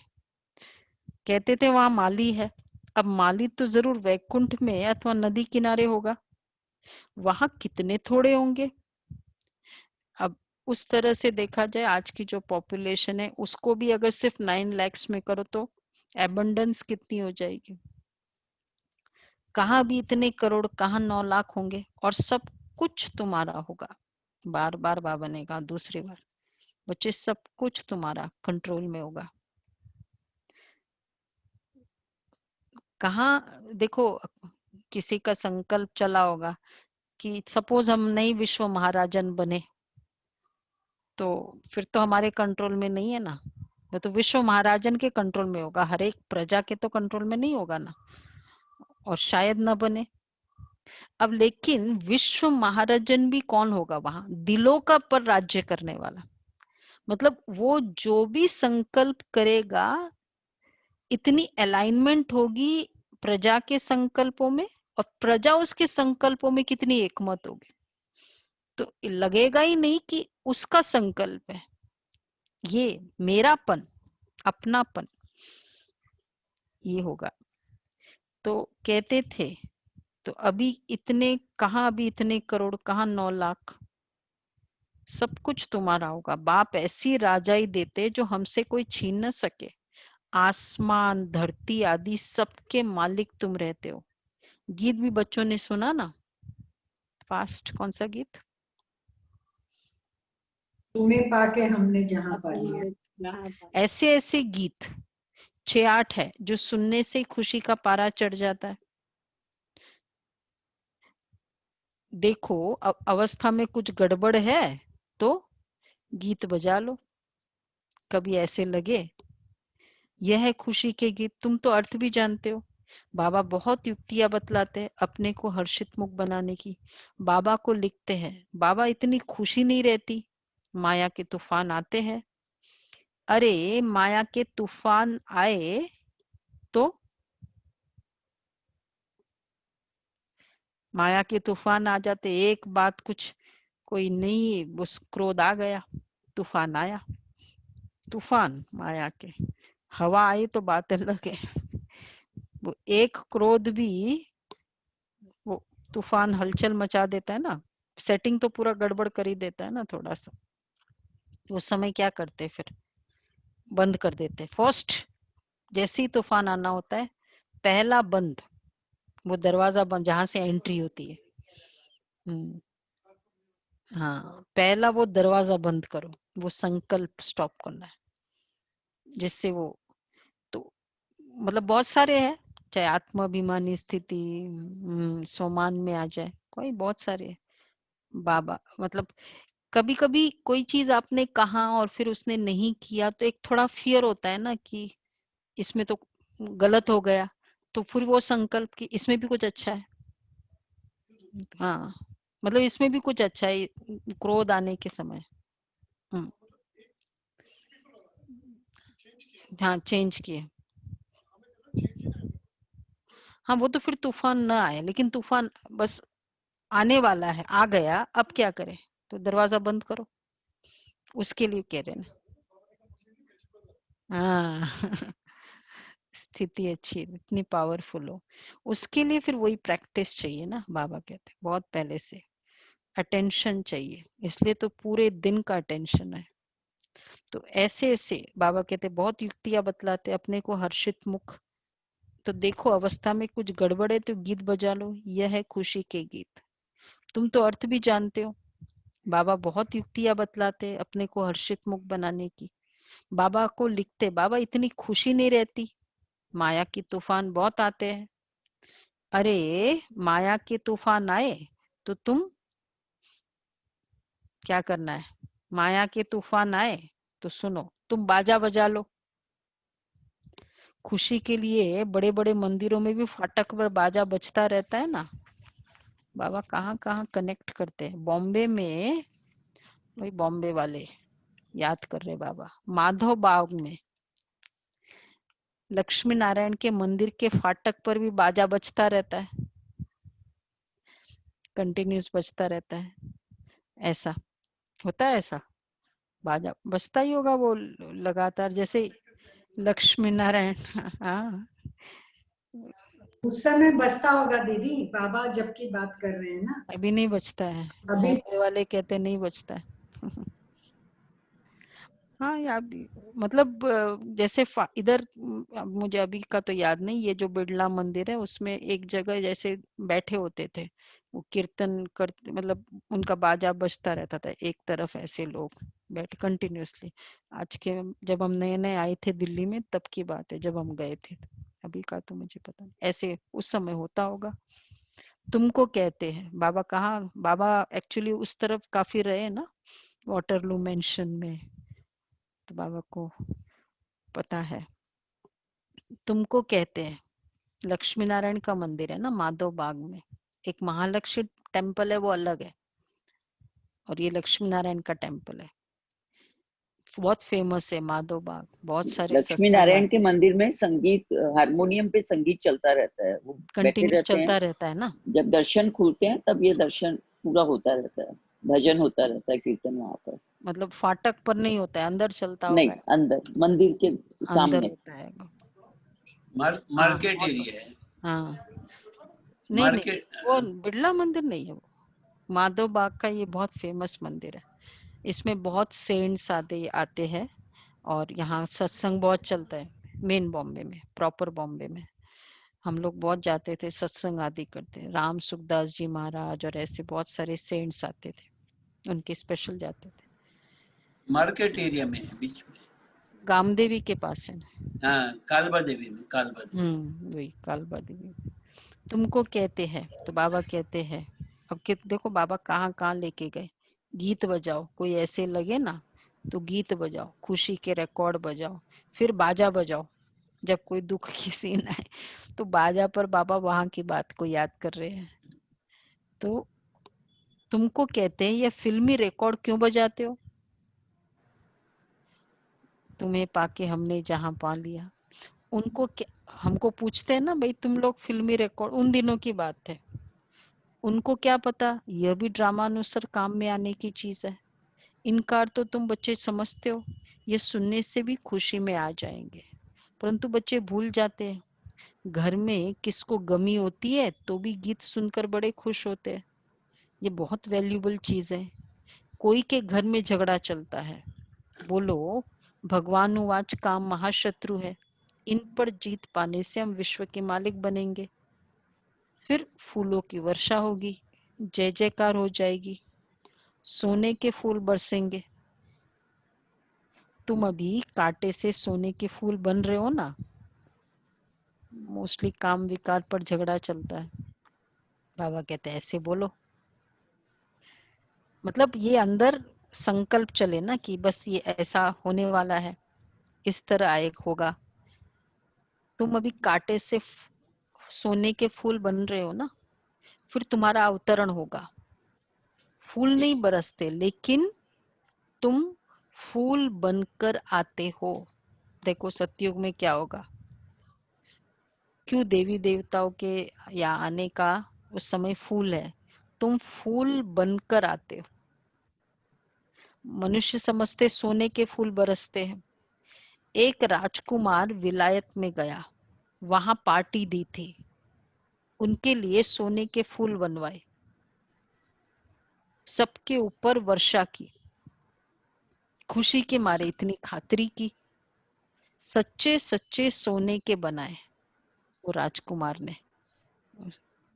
S1: कहते थे वहां माली है, अब माली तो जरूर वैकुंठ में अथवा नदी किनारे होगा, वहां कितने थोड़े होंगे। अब उस तरह से देखा जाए आज की जो पॉपुलेशन है उसको भी अगर सिर्फ 9 lakhs में करो तो एबंडेंस कितनी हो जाएगी, कहाँ भी इतने करोड़, कहाँ 9 लाख होंगे, और सब कुछ तुम्हारा होगा। बार बार बाबा ने कहा दूसरी बार, बच्चे सब कुछ तुम्हारा कंट्रोल में होगा। कहाँ देखो, किसी का संकल्प चला होगा कि सपोज हम नई विश्व महाराजन बने, तो फिर तो हमारे कंट्रोल में नहीं है ना, वो तो विश्व महाराजन के कंट्रोल में होगा, हर एक प्रजा के तो कंट्रोल में नहीं होगा ना, और शायद न बने। अब लेकिन विश्व महाराजन भी कौन होगा वहां, दिलों का पर राज्य करने वाला, मतलब वो जो भी संकल्प करेगा, इतनी अलाइनमेंट होगी प्रजा के संकल्पों में, और प्रजा उसके संकल्पों में कितनी एकमत होगी, तो लगेगा ही नहीं कि उसका संकल्प है, ये मेरापन, अपनापन, ये होगा। तो कहते थे तो अभी इतने कहाँ, अभी इतने करोड़, कहाँ 9 लाख, सब कुछ तुम्हारा होगा। बाप ऐसी राजाई देते जो हमसे कोई छीन न सके, आसमान, धरती आदि सबके मालिक तुम रहते हो। गीत भी बच्चों ने सुना ना, फास्ट कौन सा गीत,
S2: तुम्हें पाके हमने जहां पा लिया।
S1: ऐसे ऐसे गीत 6-8 है जो सुनने से खुशी का पारा चढ़ जाता है। देखो अवस्था में कुछ गड़बड़ है तो गीत बजा लो, कभी ऐसे लगे यह है खुशी के गीत, तुम तो अर्थ भी जानते हो। बाबा बहुत युक्तियां बतलाते हैं अपने को हर्षित मुख बनाने की। बाबा को लिखते हैं, बाबा इतनी खुशी नहीं रहती, माया के तूफान आते हैं। अरे माया के तूफान आए तो, माया के तूफान आ जाते, एक बात कुछ कोई नहीं, बस क्रोध आ गया, तूफान आया, तूफान माया के, हवा आई तो बात अलग है वो एक क्रोध भी वो तूफान हलचल मचा देता है ना, सेटिंग तो पूरा गड़बड़ कर ही देता है ना थोड़ा सा। उस समय क्या करते फिर, बंद कर देते फर्स्ट, जैसे ही तूफान आना होता है पहला बंद, वो दरवाजा बंद जहां से एंट्री होती है। हाँ पहला वो दरवाजा बंद करो, वो संकल्प स्टॉप करना है, जिससे वो, तो मतलब बहुत सारे हैं, चाहे आत्माभिमानी स्थिति, सोमान में आ जाए, कोई बहुत सारे हैं। बाबा मतलब कभी कभी कोई चीज आपने कहा और फिर उसने नहीं किया तो एक थोड़ा फियर होता है ना कि इसमें तो गलत हो गया, तो फिर वो संकल्प कि इसमें भी कुछ अच्छा है। हाँ, मतलब इसमें भी कुछ अच्छा है क्रोध आने के समय। हाँ, चेंज किए। हाँ, वो तो फिर तूफान ना आए, लेकिन तूफान बस आने वाला है, आ गया, अब क्या करें? तो दरवाजा बंद करो, उसके लिए कह रहे हैं ना। हाँ स्थिति अच्छी, इतनी पावरफुल हो, उसके लिए फिर वही प्रैक्टिस चाहिए ना। बाबा कहते हैं बहुत पहले से अटेंशन चाहिए, इसलिए तो पूरे दिन का अटेंशन है। तो ऐसे ऐसे बाबा कहते बहुत युक्तियां बतलाते अपने को हर्षित मुख। तो देखो अवस्था में कुछ गड़बड़ है तो गीत बजा लो, यह है खुशी के गीत। तुम तो अर्थ भी जानते हो, बाबा बहुत युक्तियां बतलाते अपने को हर्षित मुख बनाने की। बाबा को लिखते, बाबा इतनी खुशी नहीं रहती, माया की तूफान बहुत आते हैं। अरे माया के तूफान आए तो तुम क्या करना है? माया के तूफान आए तो सुनो, तुम बाजा बजा लो। खुशी के लिए बड़े बड़े मंदिरों में भी फाटक पर बाजा बजता रहता है ना। बाबा कहाँ कहाँ कनेक्ट करते हैं। बॉम्बे में, वही बॉम्बे वाले याद कर रहे बाबा, माधव बाग में लक्ष्मी नारायण के मंदिर के फाटक पर भी बाजा बजता रहता है, कंटिन्यूस बजता रहता है। ऐसा होता है, ऐसा बाजा बजता ही होगा वो लगातार, जैसे लक्ष्मी नारायण हाँ
S2: उस समय बसता होगा दीदी, बाबा जब की बात कर रहे हैं ना।
S1: अभी नहीं बजता है,
S2: अभी
S1: बॉम्बे वाले कहते नहीं बजता है हाँ याद, मतलब जैसे इधर अब मुझे अभी का तो याद नहीं, ये जो बिड़ला मंदिर है उसमें एक जगह जैसे बैठे होते थे, वो कीर्तन करते, मतलब उनका बाजा बजता रहता था एक तरफ, ऐसे लोग बैठे कंटिन्यूअसली। आज के जब हम नए नए आए थे दिल्ली में तब की बात है, जब हम गए थे, अभी का तो मुझे पता नहीं, ऐसे उस समय होता होगा। तुमको कहते हैं बाबा, कहाँ बाबा एक्चुअली उस तरफ काफी रहे ना, वाटरलू मेंशन में, तो बाबा को पता है। तुमको कहते हैं, लक्ष्मी नारायण का मंदिर है ना माधव बाग में, एक महालक्ष्मी टेम्पल है वो अलग है, और ये लक्ष्मी नारायण का टेम्पल है, बहुत फेमस है माधव बाग, बहुत सारे
S5: लक्ष्मी
S1: सत्संग
S5: नारायण के
S1: आते,
S5: मंदिर में संगीत, हारमोनियम पे संगीत चलता रहता है, वो बैठे
S1: कंटिन्यूस
S5: रहते हैं।
S1: चलता रहता है ना।
S5: जब दर्शन खुलते हैं तब ये दर्शन पूरा होता रहता है, भजन होता रहता है, कीर्तन वहां पर।
S1: मतलब फाटक पर नहीं होता है, अंदर चलता
S5: नहीं,
S1: होगा,
S5: अंदर मंदिर के
S1: अंदर
S5: सामने।
S1: होता है। हाँ
S4: मार्केट
S1: बहुत,
S4: एरिया है।
S1: हाँ नहीं नहीं,
S4: मार्केट
S1: वो बिड़ला मंदिर नहीं है वो, माधव बाग का ये बहुत फेमस मंदिर है। इसमें बहुत सेंट्स आते आते हैं, और यहाँ सत्संग बहुत चलता है, मेन बॉम्बे में, प्रॉपर बॉम्बे में हम लोग बहुत जाते थे, सत्संग आदि करते, राम सुखदास जी महाराज और ऐसे बहुत सारे सेंट्स आते थे, उनके स्पेशल जाते थे।
S4: मार्केट एरिया में है, बीच में।
S1: गामदेवी के पास है ना।
S4: हाँ, कालबा देवी में, कालबा देवी।
S1: वही कालबा देवी। तुमको कहते हैं तो बाबा कहते हैं, अब कि देखो बाबा कहाँ कहाँ लेके गए, गीत बजाओ, कोई ऐसे लगे ना तो गीत बजाओ, खुशी के रिकॉर्ड बजाओ, फिर बाजा बजाओ, जब कोई दुख की सीन आए तो बाजा पर बाबा वहां की बात को याद कर रहे हैं। तो तुमको कहते हैं ये फिल्मी रिकॉर्ड क्यों बजाते हो, तुम्हें पाके हमने जहां पा लिया। उनको हमको पूछते हैं ना भाई, तुम लोग फिल्मी रिकॉर्ड, उन दिनों की बात है, उनको क्या पता यह भी ड्रामा अनुसार काम में आने की चीज है। इनकार तो तुम बच्चे समझते हो, ये सुनने से भी खुशी में आ जाएंगे, परंतु बच्चे भूल जाते हैं, घर में किसको गमी होती है तो भी गीत सुनकर बड़े खुश होते हैं। ये बहुत वैल्यूबल चीज है। कोई के घर में झगड़ा चलता है, बोलो भगवान उवाच काम महाशत्रु है, इन पर जीत पाने से हम विश्व के मालिक बनेंगे। फिर फूलों की वर्षा होगी, जय जयकार हो जाएगी, सोने के फूल बरसेंगे। तुम अभी कांटे से सोने के फूल बन रहे हो ना, मोस्टली काम विकार पर झगड़ा चलता है। बाबा कहते हैं ऐसे बोलो, मतलब ये अंदर संकल्प चले ना कि बस ये ऐसा होने वाला है, इस तरह एक होगा। तुम अभी कांटे से सोने के फूल बन रहे हो ना, फिर तुम्हारा अवतरण होगा। फूल नहीं बरसते, लेकिन तुम फूल बनकर आते हो। देखो सतयुग में क्या होगा, क्यों देवी देवताओं के या आने का उस समय फूल है, तुम फूल बनकर आते हो। मनुष्य समझते सोने के फूल बरसते हैं। एक राजकुमार विलायत में गया, वहां पार्टी दी थी, उनके लिए सोने के फूल बनवाए, सबके ऊपर वर्षा की, खुशी के मारे इतनी खातिरी की, सच्चे सच्चे सोने के बनाए। वो राजकुमार ने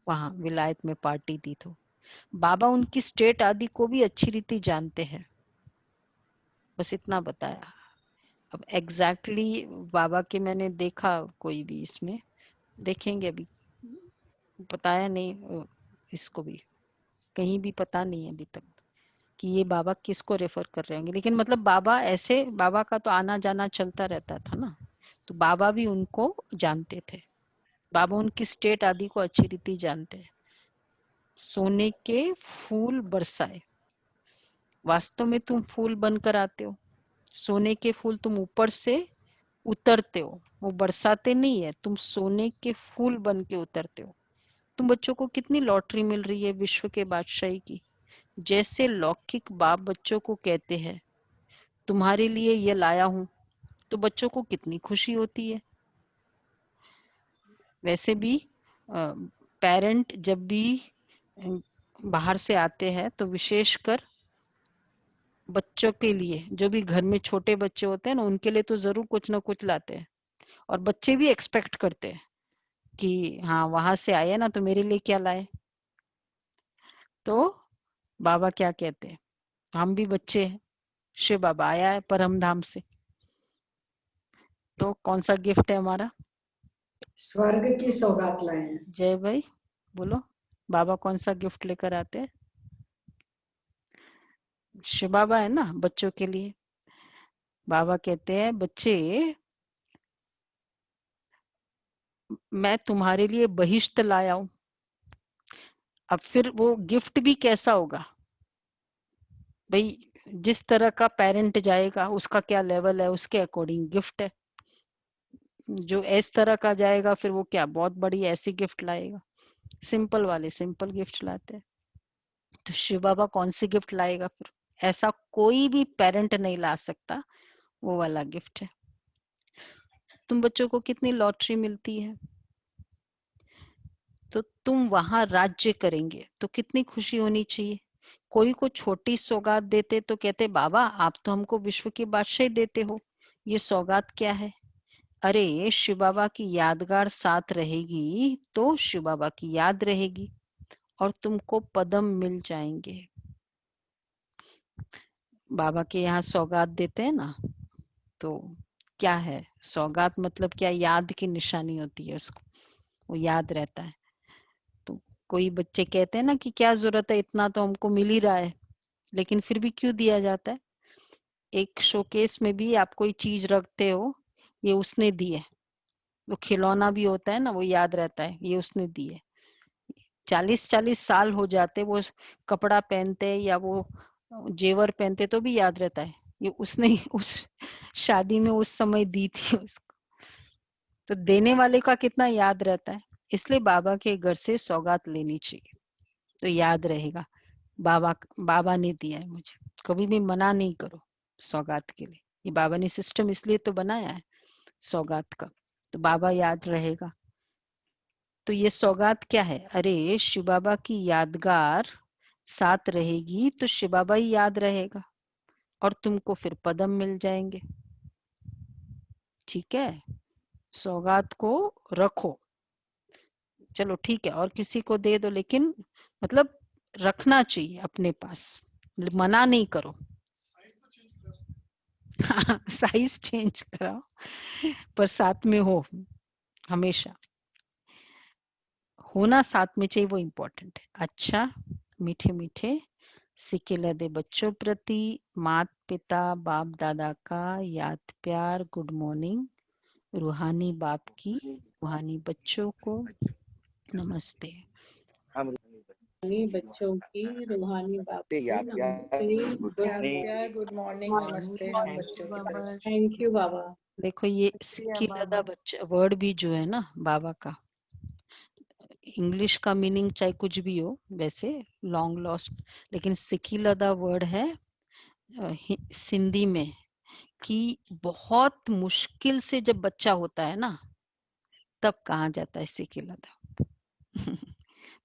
S1: वहां विलायत में पार्टी दी तो बाबा उनकी स्टेट आदि को भी अच्छी रीति जानते हैं। बस इतना बताया। अब एग्जैक्टली बाबा के मैंने देखा कोई भी इसमें देखेंगे, अभी बताया नहीं इसको भी, कहीं भी पता नहीं है अभी तक कि ये बाबा किसको रेफर कर रहे होंगे। लेकिन मतलब बाबा ऐसे, बाबा का तो आना जाना चलता रहता था ना, तो बाबा भी उनको जानते थे। बाबा उनकी स्टेट आदि को अच्छी रीति जानते हैं। सोने के फूल बरसाए, वास्तव में तुम फूल बनकर आते हो। सोने के फूल तुम ऊपर से उतरते हो, वो बरसाते नहीं है, तुम सोने के फूल बन के उतरते हो। तुम बच्चों को कितनी लॉटरी मिल रही है विश्व के बादशाही की। जैसे लौकिक बाप बच्चों को कहते हैं तुम्हारे लिए ये लाया हूं, तो बच्चों को कितनी खुशी होती है। वैसे भी पेरेंट जब भी बाहर से आते हैं तो विशेषकर बच्चों के लिए, जो भी घर में छोटे बच्चे होते हैं ना, उनके लिए तो जरूर कुछ ना कुछ लाते हैं। और बच्चे भी एक्सपेक्ट करते हैं कि हाँ वहां से आए ना तो मेरे लिए क्या लाए। तो बाबा क्या कहते हैं, हम भी बच्चे हैं, शिव बाबा आया है परम धाम से, तो कौन सा गिफ्ट है हमारा।
S2: स्वर्ग की सौगात लाए हैं।
S1: जय भाई बोलो, बाबा कौन सा गिफ्ट लेकर आते हैं। शिव बाबा है ना बच्चों के लिए। बाबा कहते हैं बच्चे मैं तुम्हारे लिए बहिष्ट लाया हूं। अब फिर वो गिफ्ट भी कैसा होगा भाई, जिस तरह का पेरेंट जाएगा उसका क्या लेवल है, उसके अकॉर्डिंग गिफ्ट है। जो इस तरह का जाएगा फिर वो क्या बहुत बड़ी ऐसी गिफ्ट लाएगा। सिंपल वाले सिंपल गिफ्ट लाते हैं। तो शिव बाबा कौन सी गिफ्ट लाएगा फिर, ऐसा कोई भी पेरेंट नहीं ला सकता, वो वाला गिफ्ट है। तुम बच्चों को कितनी लॉटरी मिलती है, तो तुम वहां राज्य करेंगे तो कितनी खुशी होनी चाहिए। कोई को छोटी सौगात देते तो कहते बाबा आप तो हमको विश्व की बादशाही देते हो, ये सौगात क्या है। अरे शिव बाबा की यादगार साथ रहेगी तो शिव बाबा की याद रहेगी और तुमको पदम मिल जाएंगे। बाबा के यहाँ सौगात देते हैं ना, तो क्या है सौगात, मतलब क्या, याद की निशानी होती है उसको, वो याद रहता है। तो कोई बच्चे कहते हैं ना कि क्या जरूरत है, इतना तो हमको मिल ही रहा है, लेकिन फिर भी क्यों दिया जाता है। एक शोकेस में भी आप कोई चीज रखते हो, ये उसने दी है, वो खिलौना भी होता है ना, वो याद रहता है ये उसने दी है। 40-40 साल हो जाते वो कपड़ा पहनते या वो जेवर पहनते तो भी याद रहता है ये उसने ही उस शादी में उस समय दी थी उसको। तो देने वाले का कितना याद रहता है। इसलिए बाबा के घर से सौगात लेनी चाहिए तो याद रहेगा, बाबा बाबा ने दिया है मुझे, कभी भी मना नहीं करो सौगात के लिए। ये बाबा ने सिस्टम इसलिए तो बनाया है सौगात का, तो बाबा याद रहेगा। तो ये सौगात क्या है, अरे शिव बाबा की यादगार साथ रहेगी तो शिव बाबा ही याद रहेगा और तुमको फिर पदम मिल जाएंगे। ठीक है, सौगात को रखो, चलो ठीक है, और किसी को दे दो, लेकिन मतलब रखना चाहिए अपने पास, मना नहीं करो। साइज चेंज कराओ पर साथ में हो, हमेशा होना साथ में चाहिए, वो इम्पोर्टेंट है। अच्छा मीठे मीठे सिकिला दे बच्चों प्रति मात पिता बाप दादा का याद प्यार गुड मॉर्निंग। रूहानी बाप की रूहानी बच्चों को नमस्ते।
S3: रूहानी बच्चों की रूहानी बाप को नमस्ते।
S2: गुड मॉर्निंग, नमस्ते हम बच्चों की तरफ से।
S3: थैंक यू बाबा।
S1: देखो ये सिकिलदा बच्चा वर्ड भी जो है ना बाबा का, इंग्लिश का मीनिंग चाहे कुछ भी हो वैसे लॉन्ग लॉस्ट, लेकिन सिकिलदा वर्ड है सिंधी में कि बहुत मुश्किल से जब बच्चा होता है ना तब कहा जाता है सिकिलदा।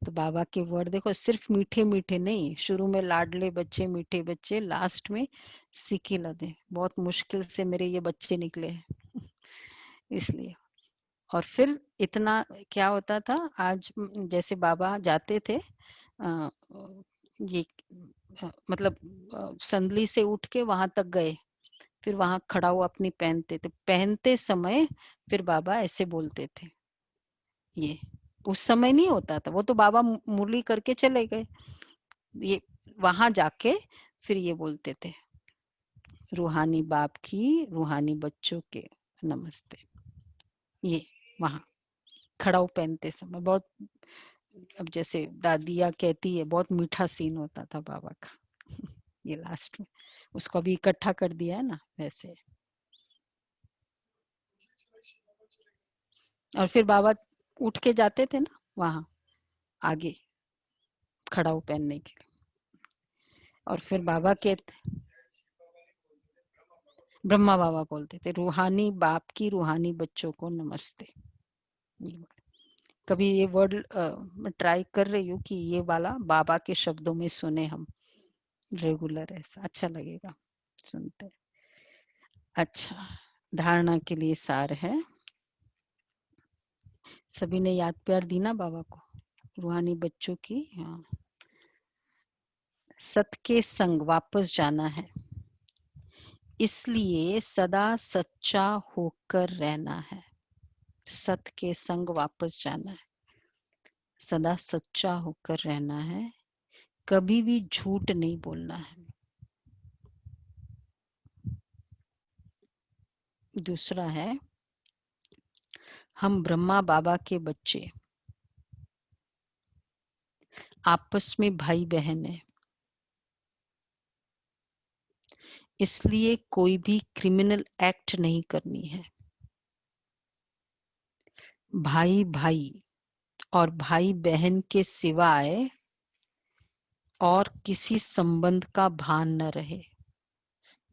S1: तो बाबा के वर्ड देखो सिर्फ मीठे मीठे नहीं, शुरू में लाडले बच्चे मीठे बच्चे, लास्ट में सिकिलदे, बहुत मुश्किल से मेरे ये बच्चे निकले हैं। इसलिए और फिर इतना क्या होता था आज जैसे बाबा जाते थे ये मतलब संदली से उठ के वहां तक गए, फिर वहां खड़ा हुआ अपनी पहनते थे, पहनते समय फिर बाबा ऐसे बोलते थे। ये उस समय नहीं होता था, वो तो बाबा मुरली करके चले गए, ये वहां जाके फिर ये बोलते थे रूहानी बाप की रूहानी बच्चों के नमस्ते। ये वहां खड़ाऊ पहनते समय बहुत, अब जैसे दादिया कहती है बहुत मीठा सीन होता था बाबा का। ये लास्ट में उसको भी इकट्ठा कर दिया है ना वैसे। और फिर बाबा उठ के जाते थे ना वहां आगे खड़ाऊ पहनने के लिए, और फिर बाबा के ब्रह्मा बाबा बोलते थे रूहानी बाप की रूहानी बच्चों को नमस्ते। कभी ये वर्ड मैं ट्राई कर रही हूँ कि ये वाला बाबा के शब्दों में सुने हम रेगुलर, ऐसा अच्छा लगेगा सुनते। अच्छा, धारणा के लिए सार है, सभी ने याद प्यार दी ना बाबा को रूहानी बच्चों की। हाँ, सत के संग वापस जाना है, इसलिए सदा सच्चा होकर रहना है। सत के संग वापस जाना है, सदा सच्चा होकर रहना है, कभी भी झूठ नहीं बोलना है। दूसरा है हम ब्रह्मा बाबा के बच्चे आपस में भाई बहन है, इसलिए कोई भी क्रिमिनल एक्ट नहीं करनी है। भाई भाई और भाई बहन के सिवाय और किसी संबंध का भान न रहे।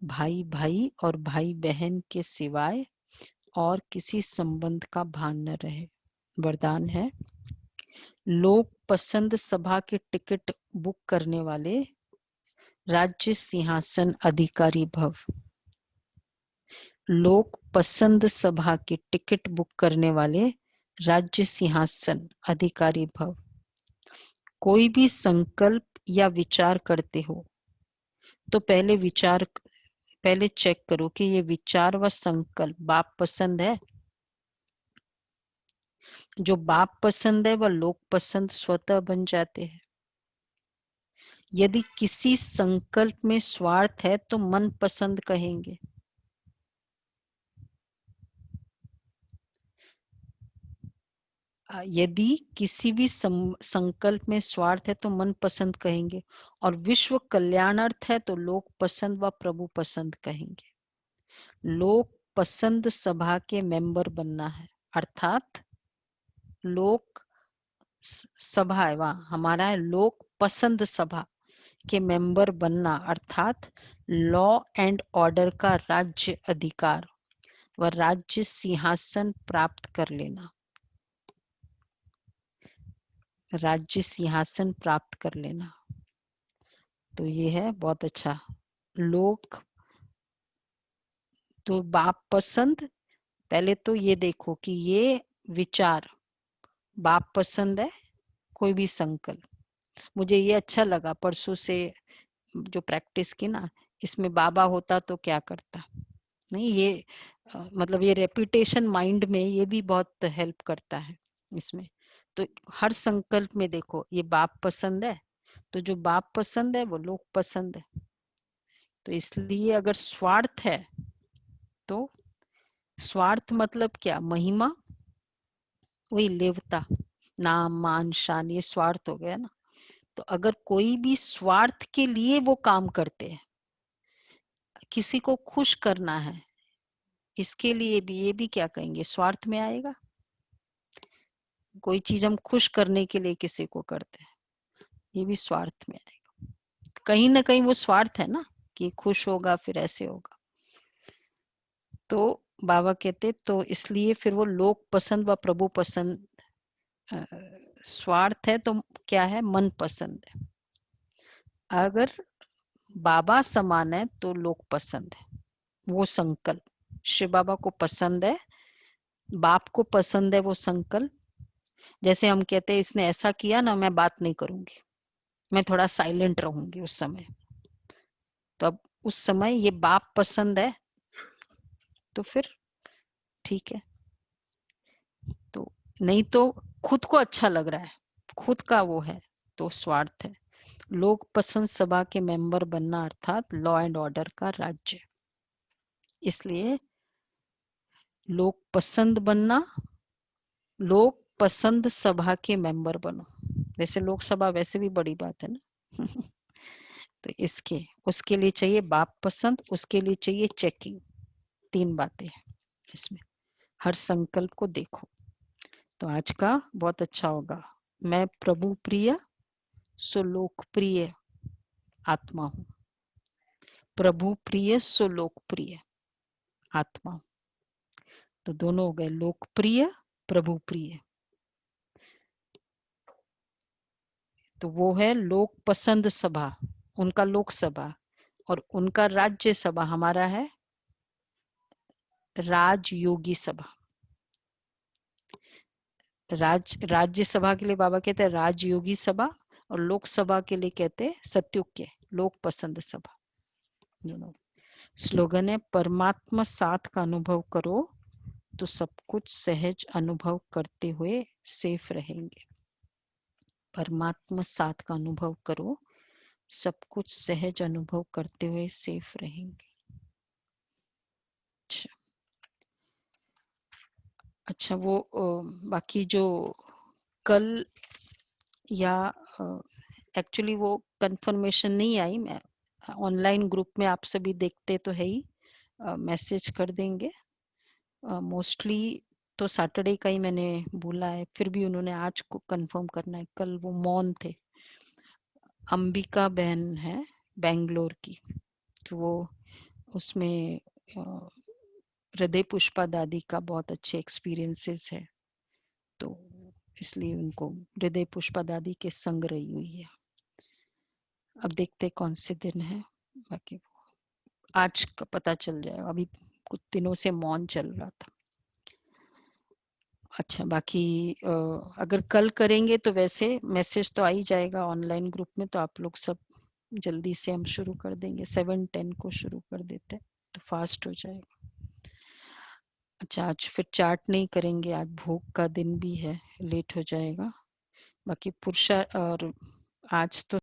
S1: भाई भाई और भाई बहन के सिवाय और किसी संबंध का भान न रहे। वरदान है लोक पसंद सभा के टिकट बुक करने वाले राज्य सिंहासन अधिकारी भव। लोक पसंद सभा के टिकट बुक करने वाले राज्य सिंहासन अधिकारी भव। कोई भी संकल्प या विचार करते हो तो पहले चेक करो कि ये विचार व संकल्प बाप पसंद है। जो बाप पसंद है वह लोक पसंद स्वतः बन जाते हैं। यदि किसी संकल्प में स्वार्थ है तो मन पसंद कहेंगे। यदि किसी भी संकल्प में स्वार्थ है तो मन पसंद कहेंगे, और विश्व कल्याणार्थ है तो लोक पसंद व प्रभु पसंद कहेंगे। लोक पसंद सभा के मेंबर बनना है, अर्थात लोक सभा है वहां हमारा है, लोक पसंद सभा के मेंबर बनना अर्थात लॉ एंड ऑर्डर का राज्य अधिकार व राज्य सिंहासन प्राप्त कर लेना। राज्य सिंहासन प्राप्त कर लेना, तो ये है बहुत अच्छा। लोक तो बाप पसंद, पहले तो ये देखो कि ये विचार बाप पसंद है। कोई भी संकल्प, मुझे ये अच्छा लगा परसों से जो प्रैक्टिस की ना, इसमें बाबा होता तो क्या करता। नहीं ये मतलब ये रेपुटेशन माइंड में ये भी बहुत हेल्प करता है इसमें। तो हर संकल्प में देखो ये बाप पसंद है तो जो बाप पसंद है वो लोक पसंद है। तो इसलिए अगर स्वार्थ है तो स्वार्थ मतलब क्या, महिमा, वही लेवता, नाम मान शान, ये स्वार्थ हो गया ना। तो अगर कोई भी स्वार्थ के लिए वो काम करते हैं, किसी को खुश करना है, इसके लिए भी, ये भी क्या कहेंगे, स्वार्थ में आएगा। कोई चीज हम खुश करने के लिए किसी को करते हैं, ये भी स्वार्थ में आएगा। कहीं ना कहीं वो स्वार्थ है ना, कि खुश होगा फिर ऐसे होगा। तो बाबा कहते तो इसलिए फिर वो लोक पसंद व प्रभु पसंद, स्वार्थ है तो क्या है, मन पसंद है। अगर बाबा समान है तो लोक पसंद है, वो संकल्प शिव बाबा को पसंद है, बाप को पसंद है वो संकल्प। जैसे हम कहते हैं इसने ऐसा किया ना, मैं बात नहीं करूंगी, मैं थोड़ा साइलेंट रहूंगी उस समय। तो अब उस समय ये बाप पसंद है तो फिर ठीक है। तो नहीं तो खुद को अच्छा लग रहा है, खुद का वो है, तो स्वार्थ है। लोक पसंद सभा के मेंबर बनना अर्थात लॉ एंड ऑर्डर का राज्य। इसलिए लोक पसंद बनना, लोक पसंद सभा के मेंबर बनो। वैसे लोकसभा वैसे भी बड़ी बात है ना। तो इसके उसके लिए चाहिए बाप पसंद, उसके लिए चाहिए चेकिंग। 3 बातें हैं इसमें, हर संकल्प को देखो। तो आज का बहुत अच्छा होगा। मैं प्रभु प्रिय सो लोकप्रिय आत्मा हूँ। प्रभु प्रिय सो लोकप्रिय आत्मा हूँ। तो दोनों हो गए, लोकप्रिय प्रभु प्रिय। तो वो है लोक पसंद सभा, उनका लोकसभा, और उनका राज्य सभा हमारा है राजयोगी सभा। राज्य सभा के लिए बाबा कहते हैं राजयोगी सभा, और लोकसभा के लिए कहते हैं सत्युग के लोक पसंद सभा। स्लोगन है परमात्मा साथ का अनुभव करो तो सब कुछ सहज अनुभव करते हुए सेफ रहेंगे। परमात्मा साथ का अनुभव करो, सब कुछ सहज अनुभव करते हुए सेफ रहेंगे। अच्छा वो बाकी जो कल या एक्चुअली वो कंफर्मेशन नहीं आई, मैं ऑनलाइन ग्रुप में आप सभी देखते तो है ही, मैसेज कर देंगे। मोस्टली तो सैटरडे का ही मैंने बोला है, फिर भी उन्होंने आज को कंफर्म करना है। कल वो मौन थे, अंबिका बहन है बेंगलोर की, तो वो उसमें हृदय पुष्पा दादी का बहुत अच्छे एक्सपीरियंसेस है, तो इसलिए उनको हृदय पुष्पा दादी के संग रही हुई है। अब देखते कौन से दिन है, बाकी आज का पता चल जाएगा। अभी कुछ दिनों से मौन चल रहा था। अच्छा बाकी अगर कल करेंगे तो वैसे मैसेज तो आ ही जाएगा ऑनलाइन ग्रुप में, तो आप लोग सब जल्दी से हम शुरू कर देंगे। 7:10 को शुरू कर देते तो फास्ट हो जाएगा। अच्छा आज फिर चार्ट नहीं करेंगे, आज भोग का दिन भी है, लेट हो जाएगा। बाकी पुरुषा और आज तो